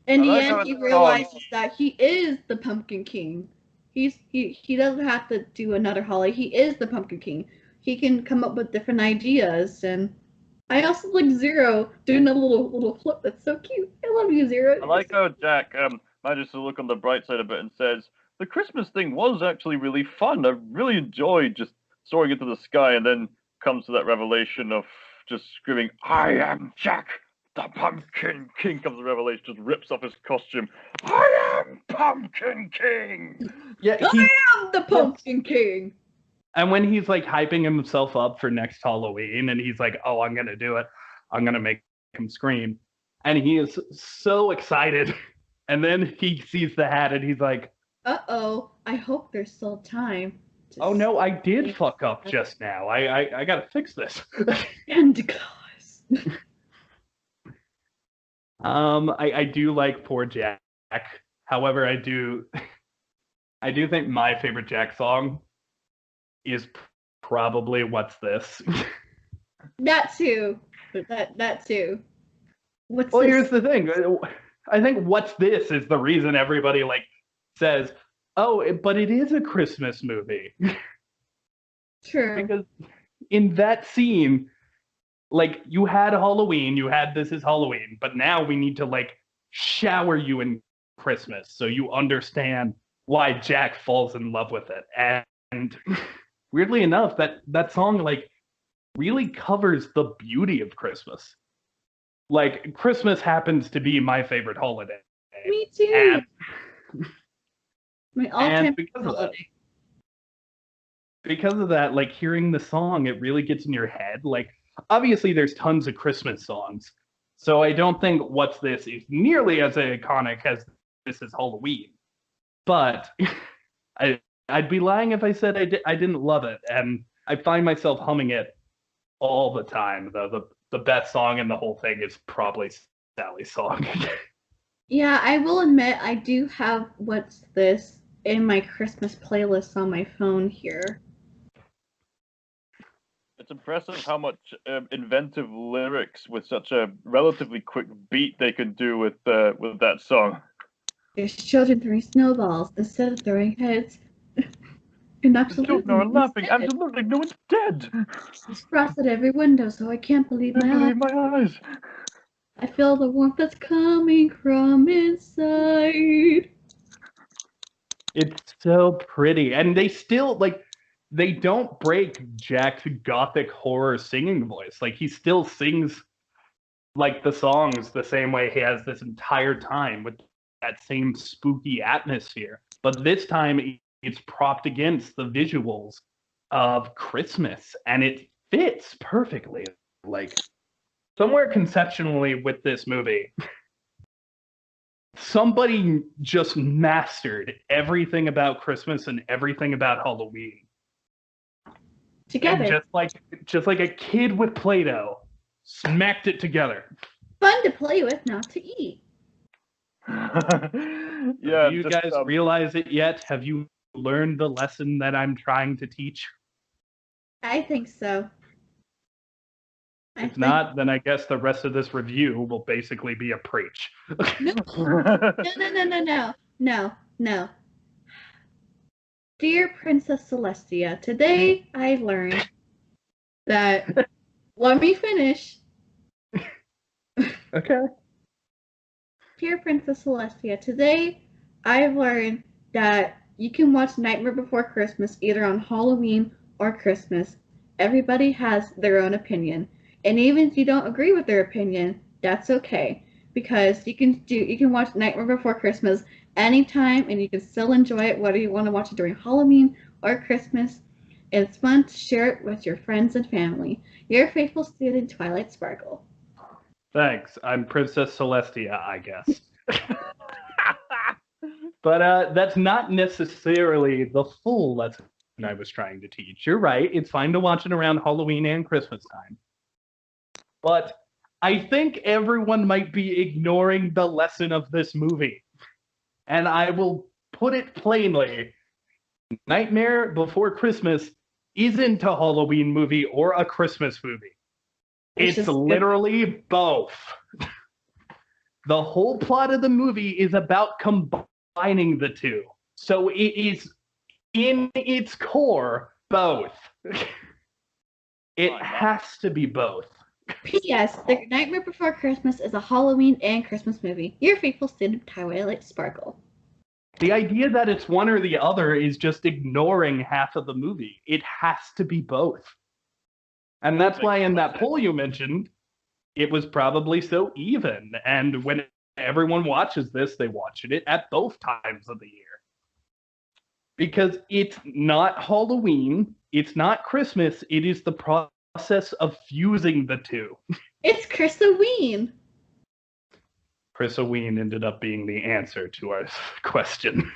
in the end, he realizes that he is the Pumpkin King. He doesn't have to do another holiday. He is the Pumpkin King. He can come up with different ideas, and I also like Zero doing a little flip. That's so cute. I love you, Zero. I like how Jack manages to look on the bright side of it and says, the Christmas thing was actually really fun. I really enjoyed just soaring into the sky, and then comes to that revelation of just screaming, "I am Jack, the Pumpkin King." Comes the revelation, just rips off his costume. "I am Pumpkin King!" Yeah, I am the Pumpkin King! And when he's like hyping himself up for next Halloween, and he's like, "Oh, I'm gonna do it. I'm gonna make him scream," and he is so excited. And then he sees the hat, and he's like, "Uh-oh, I hope there's still time." Oh no, I did fuck up just now. I gotta fix this. And claws. I do like Poor Jack. However, I do think my favorite Jack song is probably "What's This." That too. That too. Well, this? Here's the thing. I think "What's This" is the reason everybody like says, "Oh, but it is a Christmas movie." True. Because in that scene, like, you had Halloween, you had "This Is Halloween," but now we need to like shower you in Christmas so you understand why Jack falls in love with it. And weirdly enough, that song like really covers the beauty of Christmas. Like, Christmas happens to be my favorite holiday. Me too. My all-time because holiday. Because of that, like, hearing the song, it really gets in your head. Like, obviously there's tons of Christmas songs, so I don't think "What's This" is nearly as iconic as "This Is Halloween." But I'd be lying if I said I didn't love it, and I find myself humming it all the time. The best song in the whole thing is probably Sally's song. Yeah, I will admit I do have "What's This" in my Christmas playlist on my phone here. It's impressive how much inventive lyrics with such a relatively quick beat they could do with that song. There's children throwing snowballs instead of throwing heads. And absolutely, children are laughing. Absolutely, no one's dead. It's frost at every window, so I can't believe my eyes. I feel the warmth that's coming from inside. It's so pretty, and they still like. They don't break Jack's gothic horror singing voice. Like, he still sings like the songs the same way he has this entire time with that same spooky atmosphere. But this time it's propped against the visuals of Christmas, and it fits perfectly. Like somewhere conceptually with this movie, somebody just mastered everything about Christmas and everything about Halloween. Together. And just like a kid with Play-Doh, smacked it together. Fun to play with, not to eat. Yeah. Do you guys realize it yet? Have you learned the lesson that I'm trying to teach? I think so. If not, then I guess the rest of this review will basically be a preach. No. Dear Princess Celestia, today I learned that. Let me finish. Okay. Dear Princess Celestia, today I've learned that you can watch Nightmare Before Christmas either on Halloween or Christmas. Everybody has their own opinion. And even if you don't agree with their opinion, that's okay. Because you can watch Nightmare Before Christmas anytime and you can still enjoy it whether you want to watch it during Halloween or Christmas. It's fun to share it with your friends and family. Your faithful student, Twilight Sparkle. Thanks. I'm Princess Celestia, I guess. But that's not necessarily the full lesson I was trying to teach. You're right. It's fine to watch it around Halloween and Christmas time. But I think everyone might be ignoring the lesson of this movie. And I will put it plainly. Nightmare Before Christmas isn't a Halloween movie or a Christmas movie. It's literally both. The whole plot of the movie is about combining the two. So it is, in its core, both. It has to be both. P.S. The Nightmare Before Christmas is a Halloween and Christmas movie. Your faithful student, Twilight Sparkle. The idea that it's one or the other is just ignoring half of the movie. It has to be both. And that's why in that poll you mentioned, it was probably so even. And when everyone watches this, they watch it at both times of the year. Because it's not Halloween, it's not Christmas, it is the process of fusing the two. It's Christoween. Christoween ended up being the answer to our question.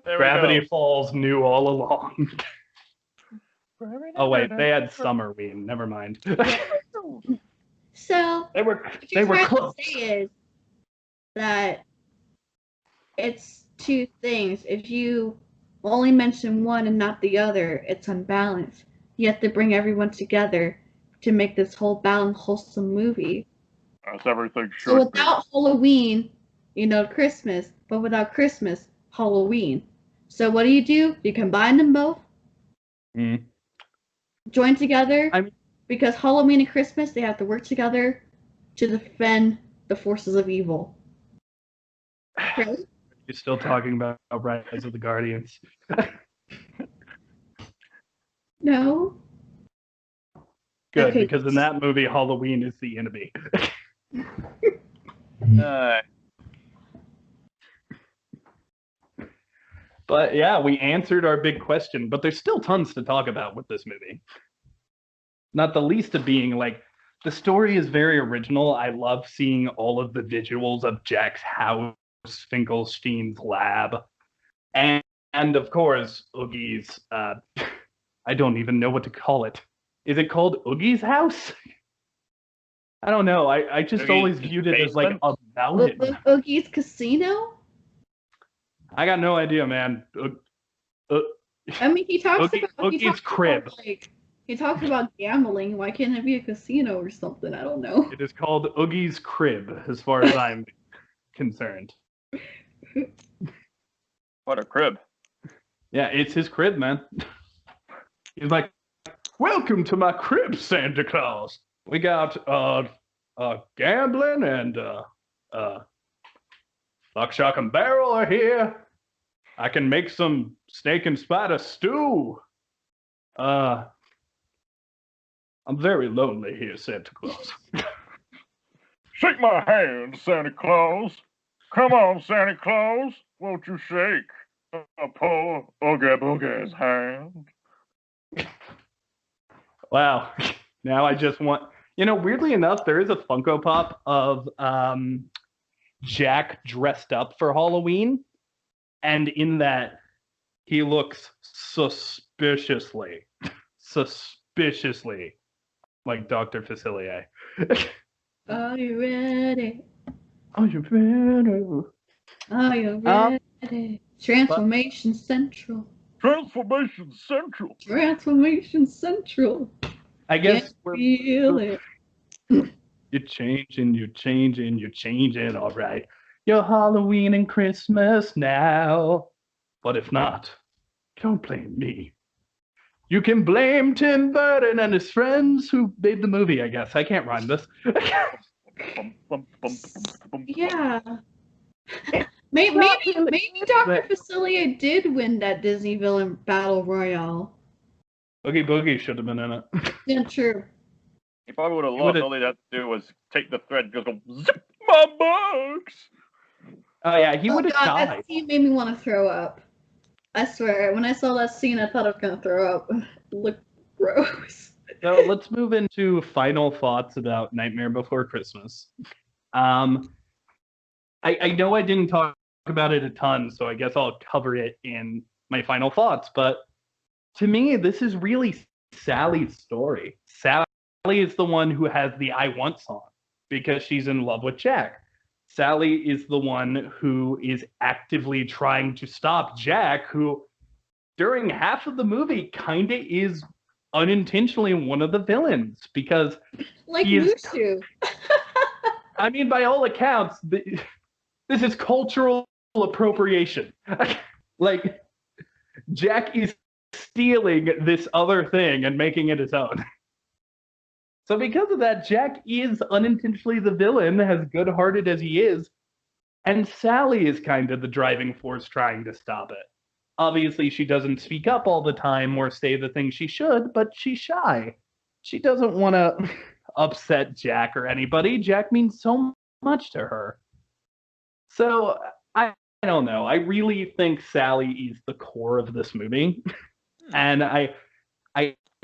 Gravity Falls knew all along. Oh wait, they had Summerween. Never mind. So they were close. To say is that it's two things. If you only mention one and not the other, it's unbalanced. You have to bring everyone together to make this whole balanced, wholesome movie. That's everything. So without Halloween, Christmas, but without Christmas, Halloween. So what do? You combine them both. Mm. Join together. Because Halloween and Christmas, they have to work together to defend the forces of evil. Right? You're still talking about Rise of the Guardians. No. Good, okay. Because in that movie, Halloween is the enemy. But yeah, we answered our big question, but there's still tons to talk about with this movie. Not the least of being, like, the story is very original. I love seeing all of the visuals of Jack's house, Finkelstein's lab, and of course, Oogie's, I don't even know what to call it. Is it called Oogie's house? I don't know. I just Oogie's always viewed it as, like, a mountain. Oogie's casino? I got no idea, man. I mean, he talks about Oogie's crib. He talks about gambling. Why can't it be a casino or something? I don't know. It is called Oogie's crib, as far as I'm concerned. What a crib. Yeah, it's his crib, man. He's like, welcome to my crib, Santa Claus. We got gambling and Lock, Shock, and Barrel are here. I can make some snake and spider stew. I'm very lonely here, Santa Claus. Shake my hand, Santa Claus. Come on, Santa Claus. Won't you shake a poor Oogie Boogie's hand? Wow. Now I just want... weirdly enough, there is a Funko Pop of Jack dressed up for Halloween. And in that, he looks suspiciously like Dr. Facilier. Are you ready? Are you ready? Are you ready? Transformation Central. Transformation Central. Transformation Central. I guess Feel it. you're changing, all right. You're Halloween and Christmas now. But if not, don't blame me. You can blame Tim Burton and his friends who made the movie, I guess. I can't rhyme this. Yeah. Maybe Dr. Facilier did win that Disney villain battle royale. Oogie Boogie should have been in it. Yeah, true. If I would have lost, all they'd have to do was take the thread and just go, zip my box! Oh, yeah, he would have God, died. that scene made me want to throw up. I swear, when I saw that scene, I thought I was going to throw up. It looked gross. So let's move into final thoughts about Nightmare Before Christmas. I know I didn't talk about it a ton, so I guess I'll cover it in my final thoughts. But to me, this is really Sally's story. Sally is the one who has the I Want song because she's in love with Jack. Sally is the one who is actively trying to stop Jack, who during half of the movie kind of is unintentionally one of the villains because Like he is, Mushu. I mean, by all accounts, this is cultural appropriation. Like, Jack is stealing this other thing and making it his own. So because of that, Jack is unintentionally the villain, as good-hearted as he is, and Sally is kind of the driving force trying to stop it. Obviously, she doesn't speak up all the time or say the things she should, but she's shy. She doesn't want to upset Jack or anybody. Jack means so much to her. So, I don't know. I really think Sally is the core of this movie. And I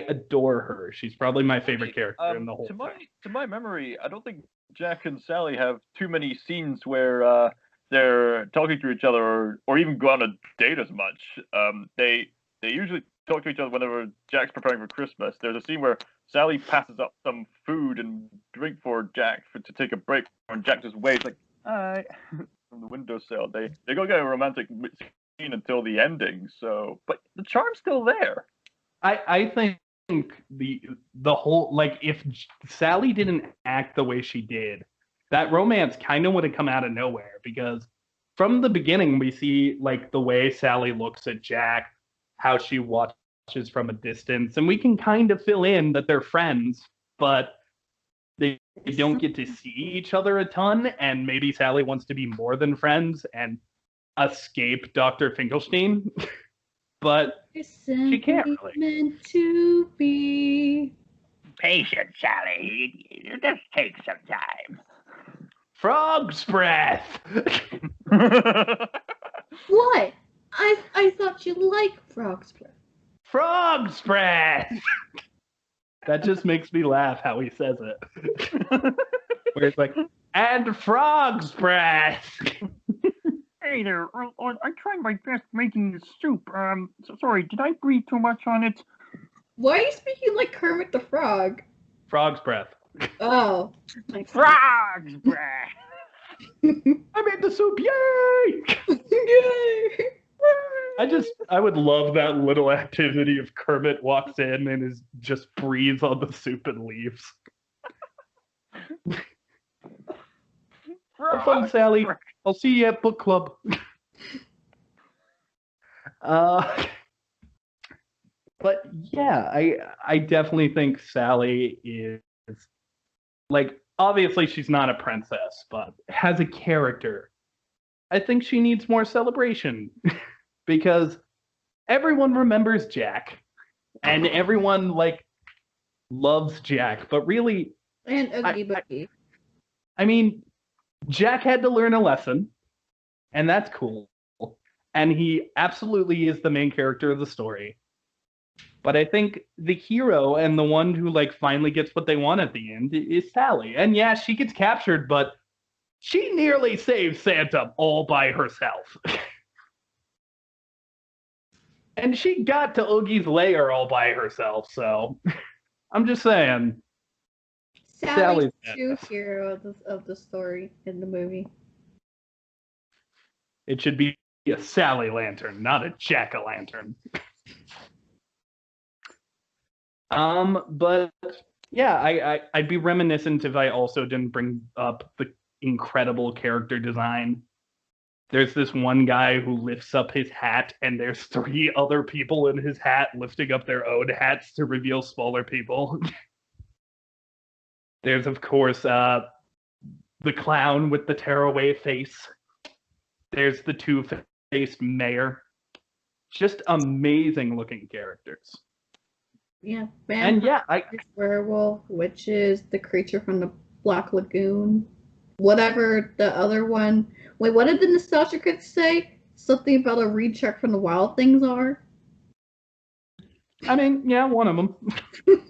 adore her. She's probably my favorite character in the whole thing. To my memory, I don't think Jack and Sally have too many scenes where they're talking to each other or even go on a date as much. They usually talk to each other whenever Jack's preparing for Christmas. There's a scene where Sally passes up some food and drink for Jack to take a break, and Jack just waves like, "Hi," from the windowsill. They don't get a romantic scene until the ending. So, but the charm's still there. I think the whole, like, if Sally didn't act the way she did, that romance kind of would have come out of nowhere, because from the beginning we see like the way Sally looks at Jack, how she watches from a distance, and we can kind of fill in that they're friends, but they don't get to see each other a ton, and maybe Sally wants to be more than friends and escape Dr. Finkelstein. But she can't really. Meant to be. Patience, Sally. It just takes some time. Frog's breath. What? I thought you liked frog's breath. Frog's breath. That just makes me laugh how he says it. Where it's like, and frog's breath. Hey there, I'm trying my best making this soup. Sorry, did I breathe too much on it? Why are you speaking like Kermit the Frog? Frog's breath. Oh. Frog's breath! I made the soup, yay! Yay! I would love that little activity if Kermit walks in and just breathes on the soup and leaves. Have fun, Sally. I'll see you at book club. But yeah, I definitely think Sally is, like, obviously she's not a princess, but has a character. I think she needs more celebration because everyone remembers Jack, and everyone, like, loves Jack, but really, And Oogie Boogie. I mean, Jack had to learn a lesson, and that's cool. And he absolutely is the main character of the story. But I think the hero and the one who like finally gets what they want at the end is Sally. And yeah, she gets captured, but she nearly saves Santa all by herself. And she got to Oogie's lair all by herself, so I'm just saying. Sally's Sally's true badass. hero of the story in the movie. It should be a Sally lantern, not a jack-o'-lantern. But yeah, I'd be reminiscent if I also didn't bring up the incredible character design. There's this one guy who lifts up his hat, and there's 3 other people in his hat lifting up their own hats to reveal smaller people. There's, of course, the clown with the tearaway face. There's the two-faced mayor. Just amazing looking characters. Yeah, And yeah, werewolf, witches, the creature from the Black Lagoon, whatever the other one. Wait, what did the nostalgia critics say? Something about a recheck from the Wild Things are. I mean, yeah, one of them.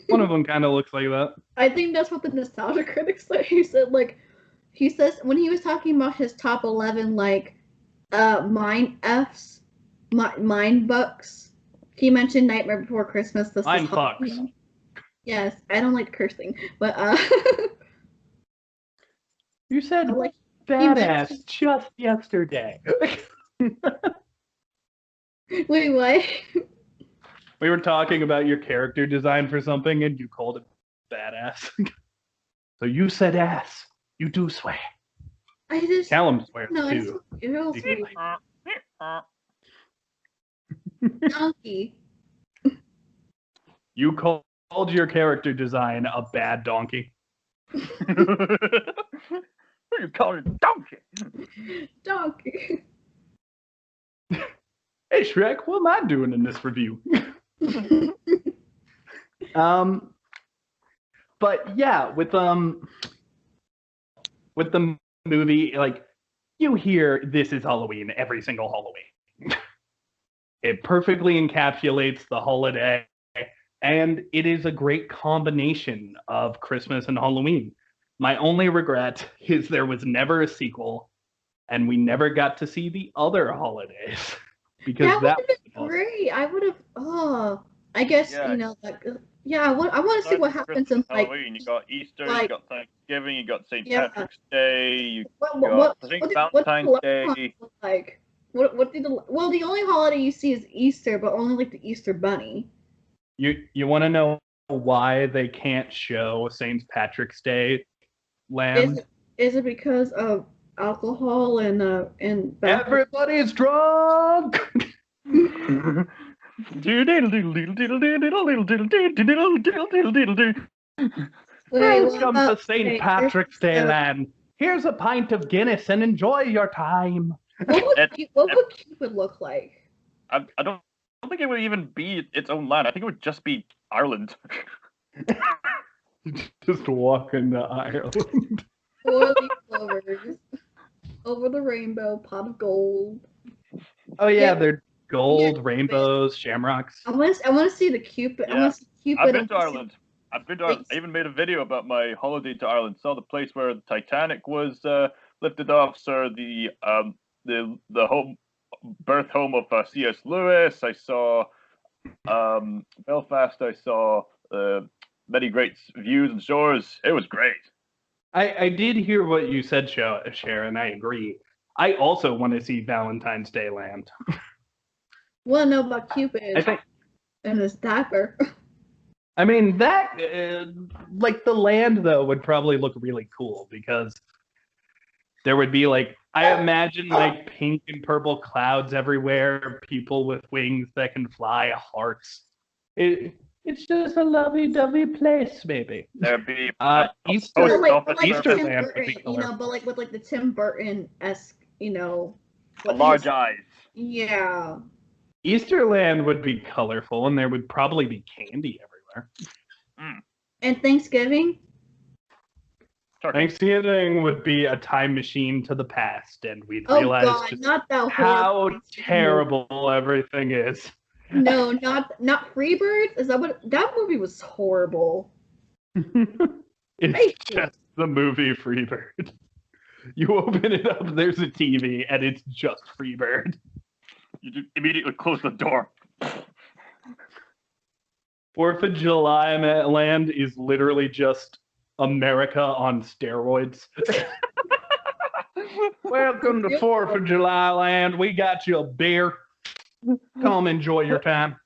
One of them kind of looks like that. I think that's what the nostalgia critics say. He says when he was talking about his top 11 mind books. He mentioned Nightmare Before Christmas. Mind fucks. Yes, I don't like cursing, but You said like badass just yesterday. Wait, what? We were talking about your character design for something, and you called it badass. So you said ass. You do swear. I just Callum swears no, too. it feels Secretly. donkey. You called your character design a bad donkey. You call it donkey. Donkey. Hey Shrek, what am I doing in this review? But yeah, with the movie, like you hear "This is Halloween" every single Halloween. It perfectly encapsulates the holiday, and it is a great combination of Christmas and Halloween. My only regret is there was never a sequel, and we never got to see the other holidays. Because That would that have been great. I would have. Oh, I guess Yeah. you know, like, yeah. I want to see what happens in like. Halloween. You got Easter, like- you got Thanksgiving, you got St. Yeah. Patrick's Day, you What got I think what Valentine's what Day. look like? What did the the only holiday you see is Easter, but only like the Easter Bunny. You want to know why they can't show St. Patrick's Day land? Is it because of alcohol and Everybody's drunk. Welcome to St. Patrick's Day land. Here's a pint of Guinness and enjoy your time. What would Cupid look like? I don't think it would even be its own land. I think it would just be Ireland. Just walk into Ireland. 4-leaf clovers over the rainbow, pot of gold. Oh yeah, Yeah. they're gold, rainbows, shamrocks. I want to see the Cupid. I Yeah. want to see Cupid. I've been I to wanna see- Ireland. I've been to Ireland. I even made a video about my holiday to Ireland. Saw the place where the Titanic was lifted off. Saw the home birth home of C.S. Lewis. I saw Belfast. I saw many great views and shores. It was great. I did hear what you said, Sharon. I agree. I also want to see Valentine's Day land. Want to know about Cupid I think. and his diaper? I mean, that, like, the land, though, would probably look really cool because there would be, like, I imagine, like, pink and purple clouds everywhere, people with wings that can fly, hearts. It's just a lovey-dovey place, baby. There'd be Easter, post But office like Easter Tim land would Burton, be colorful. but like with like the Tim Burton-esque, large eyes. Yeah. Easterland would be colorful, and there would probably be candy everywhere. And Thanksgiving? Turkey. Thanksgiving would be a time machine to the past, and we'd Oh realize God, just not that how horrible. terrible everything is. No, not Freebirds. Is that what that movie was horrible? It's just the movie Freebird. You open it up, there's a TV, and it's just Freebird. You just immediately close the door. 4th of July land is literally just America on steroids. Welcome to 4th of July land. We got you a beer. Come enjoy your time.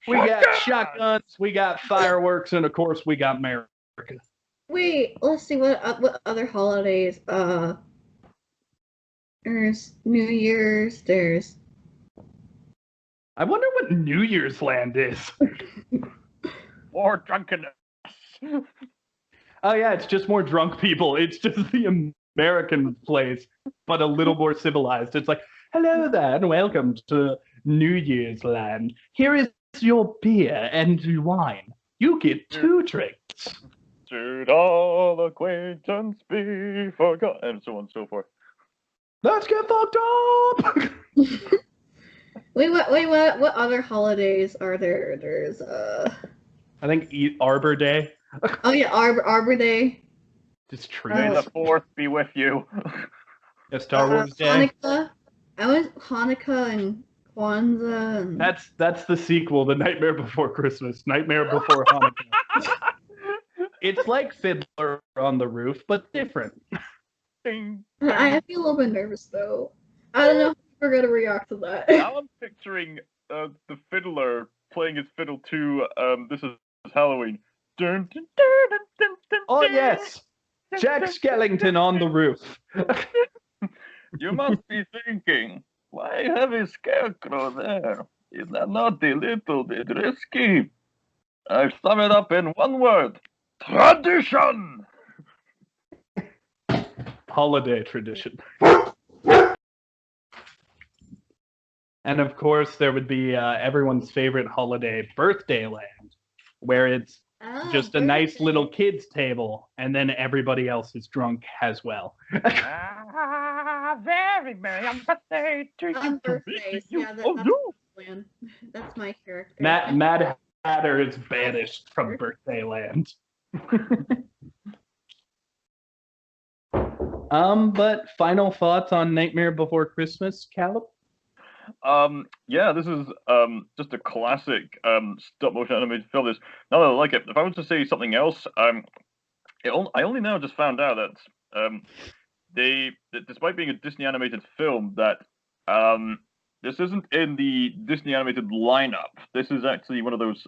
We got shotguns, we got fireworks, and of course we got America. Wait, let's see what other holidays. There's New Year's. There's. I wonder what New Year's land is. More drunkenness. Oh yeah, it's just more drunk people. It's just the American place, but a little more civilized. It's like, hello there, and welcome to New Year's land. Here is your beer and wine. You get 2 drinks. Should all acquaintance be forgotten? And so on and so forth. Let's get fucked up! Wait, what other holidays are there? There's I think Arbor Day. Oh yeah, Arbor Day. Just May trees. the 4th be with you. Yeah, Star Wars Day. Hanukkah. I went Hanukkah and Kwanzaa. And... That's the sequel, The Nightmare Before Christmas. Nightmare Before Hanukkah. It's like Fiddler on the Roof, but different. Ding. I feel a little bit nervous though. I don't know if we're gonna react to that. Now I'm picturing the fiddler playing his fiddle to This Is Halloween. Dun, dun, dun, dun, dun, dun, Oh dun. yes! Jack Skellington on the roof. You must be thinking, why have a scarecrow there? Is that not a little bit risky? I sum it up in one word. Tradition! Holiday tradition. And of course, there would be everyone's favorite holiday, Birthday Land, where it's just a nice birthday. little kids' table, and then everybody else is drunk as well. Very merry birthday to On birthdays, yeah, Oh, that's no. plan. That's my character. Mad Hatter is banished from Birthday Land. But final thoughts on Nightmare Before Christmas, Caleb? Yeah, this is just a classic stop motion animated film. Now that I like it, if I was to say something else, I only now just found out that that despite being a Disney animated film, that this isn't in the Disney animated lineup. This is actually one of those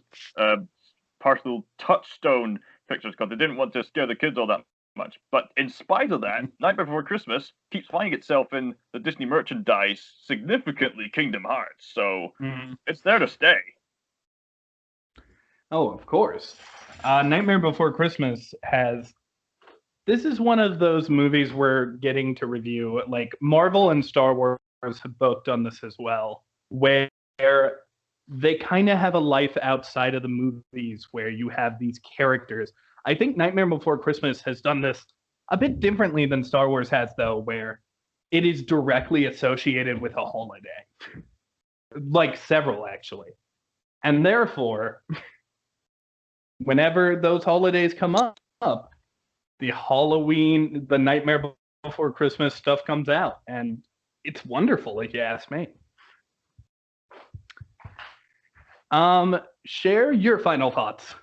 partial touchstone pictures because they didn't want to scare the kids all that much. But in spite of that, Nightmare Before Christmas keeps finding itself in the Disney merchandise significantly Kingdom Hearts. So it's there to stay. Oh, of course. Nightmare Before Christmas has... This is one of those movies we're getting to review. Like, Marvel and Star Wars have both done this as well, where they kind of have a life outside of the movies where you have these characters. I think Nightmare Before Christmas has done this a bit differently than Star Wars has, though, where it is directly associated with a holiday. Like several, actually. And therefore, whenever those holidays come up, the Halloween, the Nightmare Before Christmas stuff comes out. And it's wonderful, if you ask me. Share your final thoughts.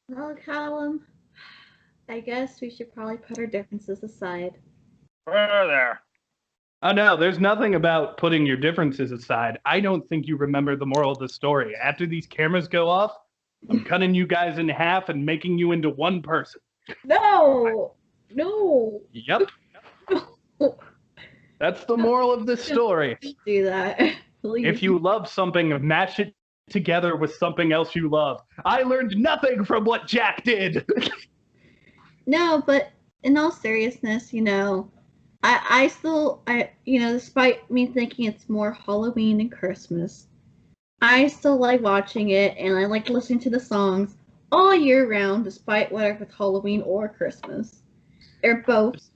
Well, Callum, I guess we should probably put our differences aside. There. Oh no, there's nothing about putting your differences aside. I don't think you remember the moral of the story. After these cameras go off, I'm cutting you guys in half and making you into one person. No! Yep. That's the moral of this story. Don't do that. Please. If you love something, match it together with something else you love. I learned nothing from what Jack did. No, but in all seriousness, I still, despite me thinking it's more Halloween and Christmas, I still like watching it, and I like listening to the songs all year round, despite whether it's Halloween or Christmas, or both.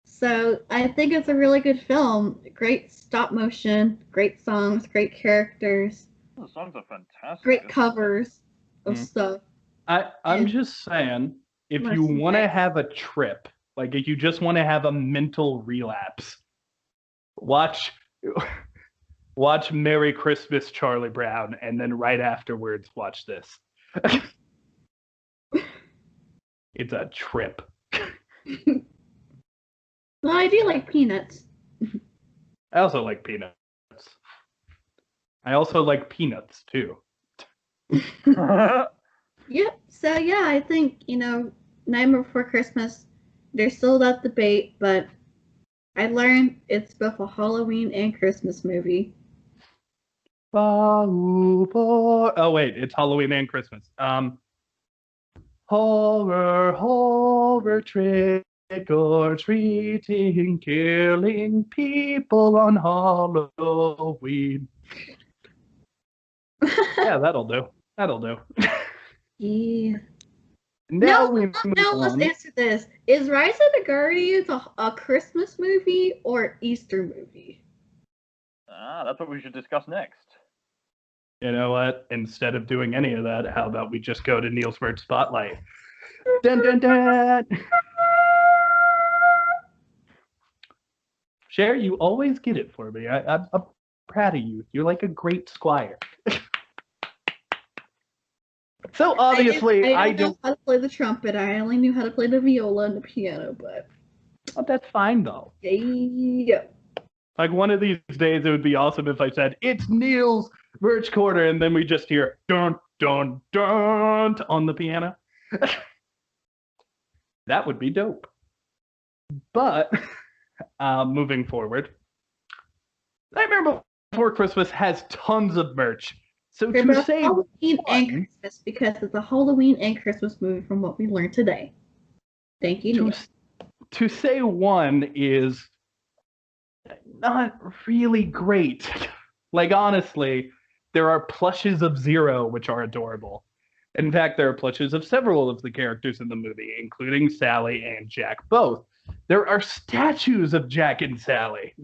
So I think it's a really good film. Great stop motion, great songs, great characters, The songs are fantastic. great covers of stuff. I'm And- just saying, if you Listen, want to guys. have a trip, like if you just want to have a mental relapse, watch Merry Christmas, Charlie Brown, and then right afterwards watch this. It's a trip. Well, I do like Peanuts. I also like peanuts. I also like peanuts too. Yep. So yeah, I think Nightmare Before Christmas. There's still that debate, but I learned it's both a Halloween and Christmas movie. Oh wait, it's Halloween and Christmas. Horror, trick or treating, killing people on Halloween. Yeah, that'll do. Yeah. Now we move Now let's on. answer this. Is Rise of the Guardians a Christmas movie or Easter movie? That's what we should discuss next. You know what? Instead of doing any of that, how about we just go to Neil's Word Spotlight? Dun dun dun! Cher, you always get it for me. I'm proud of you. You're like a great squire. So obviously, I don't know how to play the trumpet. I only knew how to play the viola and the piano, but Oh, that's fine though. yeah. Like one of these days, it would be awesome if I said it's Neil's Birch Quarter, and then we just hear dun dun dun on the piano. That would be dope. But moving forward, Nightmare Before Christmas has tons of merch. So They're to both say Halloween and one, Christmas because it's a Halloween and Christmas movie from what we learned today. Thank you, Neil. to say one is not really great. Like honestly, there are plushes of Zero which are adorable. In fact, there are plushes of several of the characters in the movie, including Sally and Jack both. There are statues of Jack and Sally.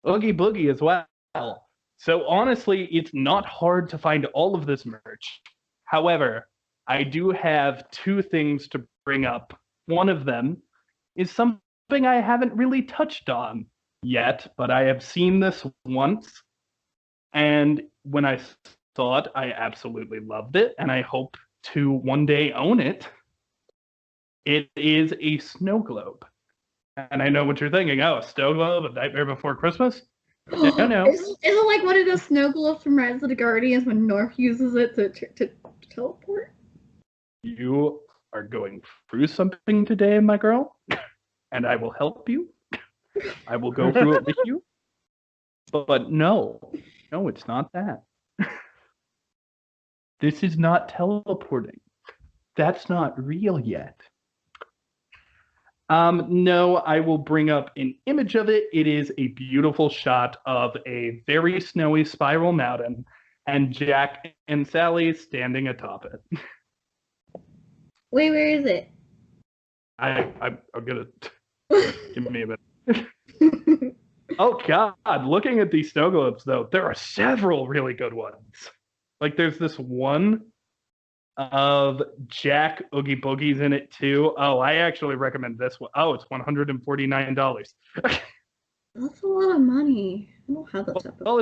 Oogie Boogie as well. So honestly, it's not hard to find all of this merch. However, I do have two things to bring up. One of them is something I haven't really touched on yet, but I have seen this once. And when I saw it, I absolutely loved it, and I hope to one day own it. It is a snow globe. And I know what you're thinking. Oh, a snow globe, A Nightmare Before Christmas? No. Is it like one of those snow globes from Rise of the Guardians when North uses it to teleport? You are going through something today, my girl, and I will help you. I will go through it with you. But no, it's not that. This is not teleporting. That's not real yet. No, I will bring up an image of it. It is a beautiful shot of a very snowy spiral mountain and Jack and Sally standing atop it. Wait, where is it? I'm gonna give me a minute. Oh God! Looking at these snow globes, though, there are several really good ones. Like there's this one of Jack Oogie Boogie's in it too. Oh, I actually recommend this one. Oh, it's $149. That's a lot of money. I don't have that type of Well,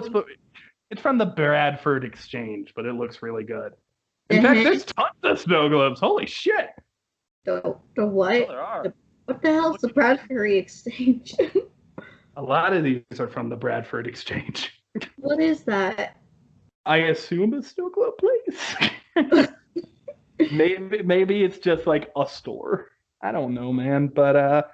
it's from the Bradford Exchange, but it looks really good. In fact, there's tons of snow globes. Holy shit! The Oh, what? there are. What the hell is the Bradford Exchange? A lot of these are from the Bradford Exchange. What is that? I assume a snow globe place. Maybe it's just like a store. I don't know, man. But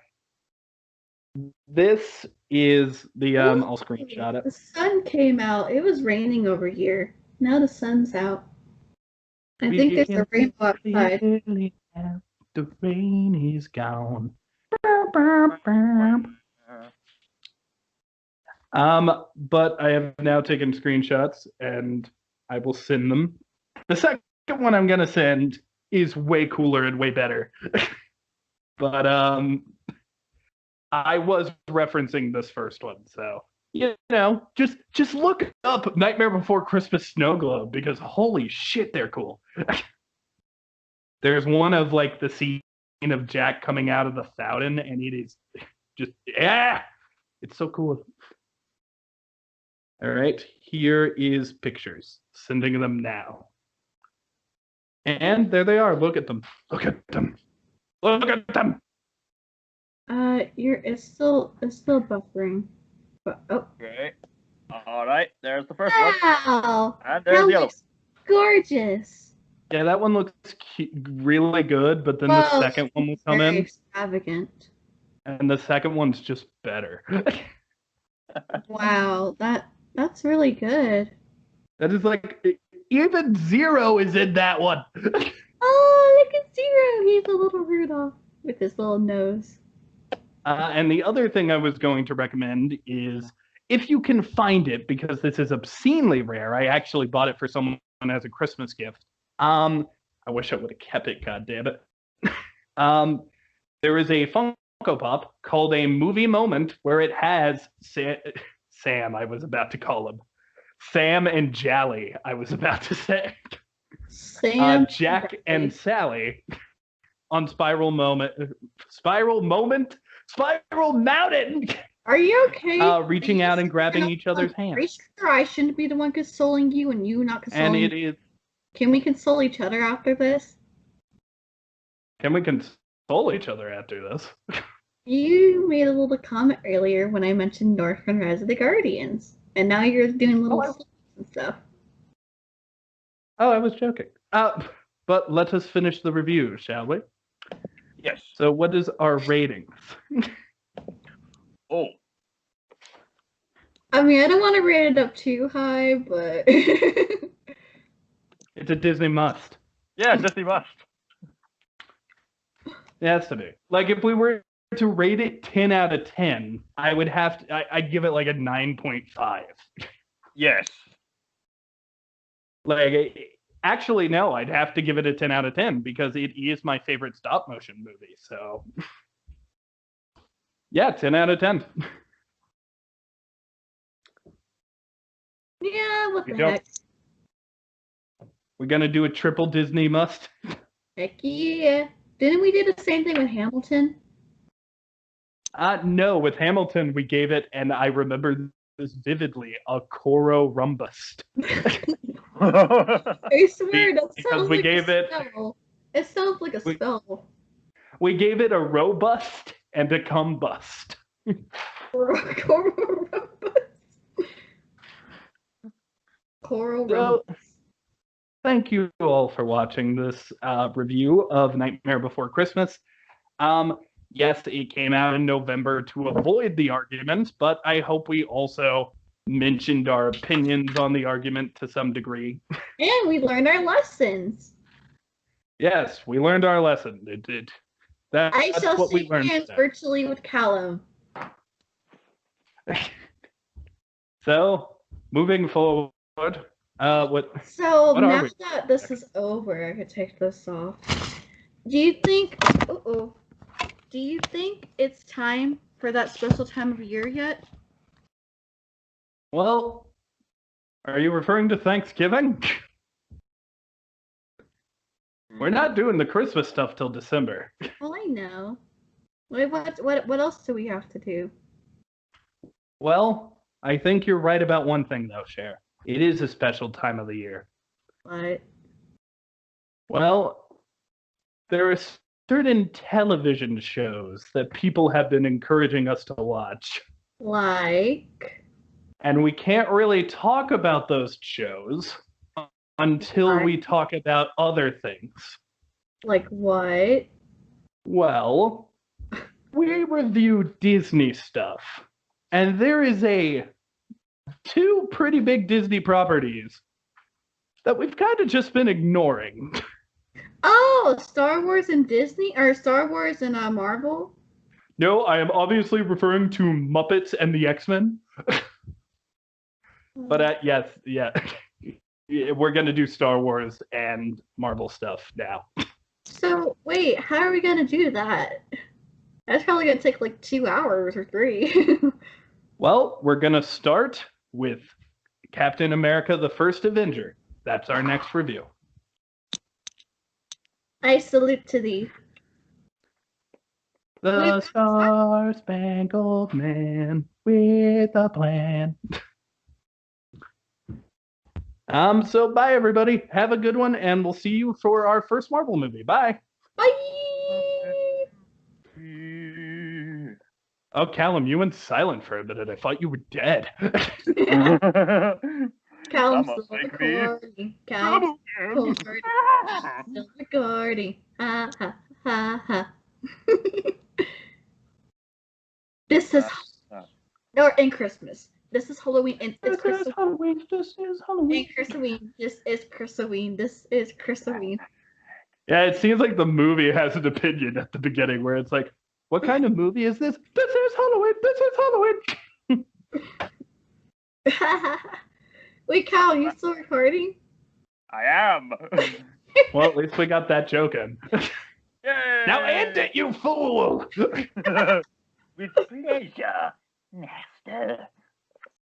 this is the I'll screenshot it. The sun came out. It was raining over here. Now the sun's out. I think there's a rainbow outside. The rain is gone. But I have now taken screenshots and I will send them. The second one I'm gonna send is way cooler and way better. But I was referencing this first one, so just look up Nightmare Before Christmas Snow Globe because holy shit, they're cool. There's one of like the scene of Jack coming out of the fountain, and it is just it's so cool. All right, here is pictures. Sending them now. And there they are. Look at them. Look at them. Look at them. It's still buffering. But Okay. All right. There's the first one. wow! And there's That the other looks gorgeous. Yeah, that one looks really good, but then the second one will come very in, extravagant. and the second one's just better. Wow, that's really good. That is like even Zero is in that one. Oh, look at Zero. He's a little Rudolph with his little nose. And the other thing I was going to recommend is if you can find it, because this is obscenely rare. I actually bought it for someone as a Christmas gift. I wish I would have kept it. God damn it. There is a Funko Pop called a Movie Moment where it has Sam. I was about to call him Sam and Jally. I was about to say Jack and Sally on Spiral Mountain. Are you okay? Reaching out and grabbing each other's hands. Are you sure I shouldn't be the one consoling you and you not consoling And it me? is. Can we console each other after this? Can we console each other after this? You made a little comment earlier when I mentioned Northern Rise of the Guardians, and now you're doing little and stuff. Oh, I was joking. But let us finish the review, shall we? Yes. So, what is our ratings? Oh. I mean, I don't want to rate it up too high, but It's a Disney must. Yeah, Disney must. It has to be. Like, if we were to rate it 10 out of 10, I would have to. I'd give it like a 9.5. Yes. Like, actually, no, I'd have to give it a 10 out of 10 because it is my favorite stop motion movie. So, yeah, 10 out of 10. yeah, what the You don't- heck? We're gonna do a triple Disney must. Heck yeah. Didn't we do the same thing with Hamilton? No, with Hamilton, we gave it, and I remember this vividly, a Coro Rumbust. I swear, that Because sounds we like gave a it- spell. It sounds like a we- spell. We gave it a robust and a combust. Coral So, Rumbus. thank you all for watching this review of Nightmare Before Christmas. Yes, it came out in November to avoid the argument, but I hope we also mentioned our opinions on the argument to some degree. And we learned our lessons. Yes, we learned our lesson. That's I shall what we shake learned. hands today. virtually with Callum. So, moving forward, what? So What are now we? that this is over, I could take this off. Do you think? Do you think it's time for that special time of year yet? Well, are you referring to Thanksgiving? We're not doing the Christmas stuff till December. Well, I know. Wait, what else do we have to do? Well, I think you're right about one thing, though, Cher. It is a special time of the year. What? Well, there are certain television shows that people have been encouraging us to watch. Like? And we can't really talk about those shows until we talk about other things. Like what? Well, we review Disney stuff. And there is two pretty big Disney properties that we've kind of just been ignoring. Oh, Star Wars and Disney? Or Star Wars and Marvel? No, I am obviously referring to Muppets and the X-Men. But yes, yeah. We're going to do Star Wars and Marvel stuff now. So, wait, how are we gonna do that? That's probably gonna take like 2 hours or 3. Well, we're going to start with Captain America, the First Avenger. That's our next review. I salute to thee. The Star-Spangled Man with a plan. So bye everybody. Have a good one, and we'll see you for our first Marvel movie. Bye. Bye! Oh, Callum, you went silent for a minute. I thought you were dead. Callum's Someone still take me. recording. Callum's still recording. Ha ha ha ha. This is or in Christmas. This is Halloween. And it's This is Christmas. Halloween. This is Halloween. And Christmas. This is Christmas. This is Christmas. Yeah, it seems like the movie has an opinion at the beginning where it's like, what kind of movie is this? This is Halloween. This is Halloween. Wait, Cal, you still recording? I am. Well, at least we got that joke in. Yay! Now end it, you fool! With pleasure, master.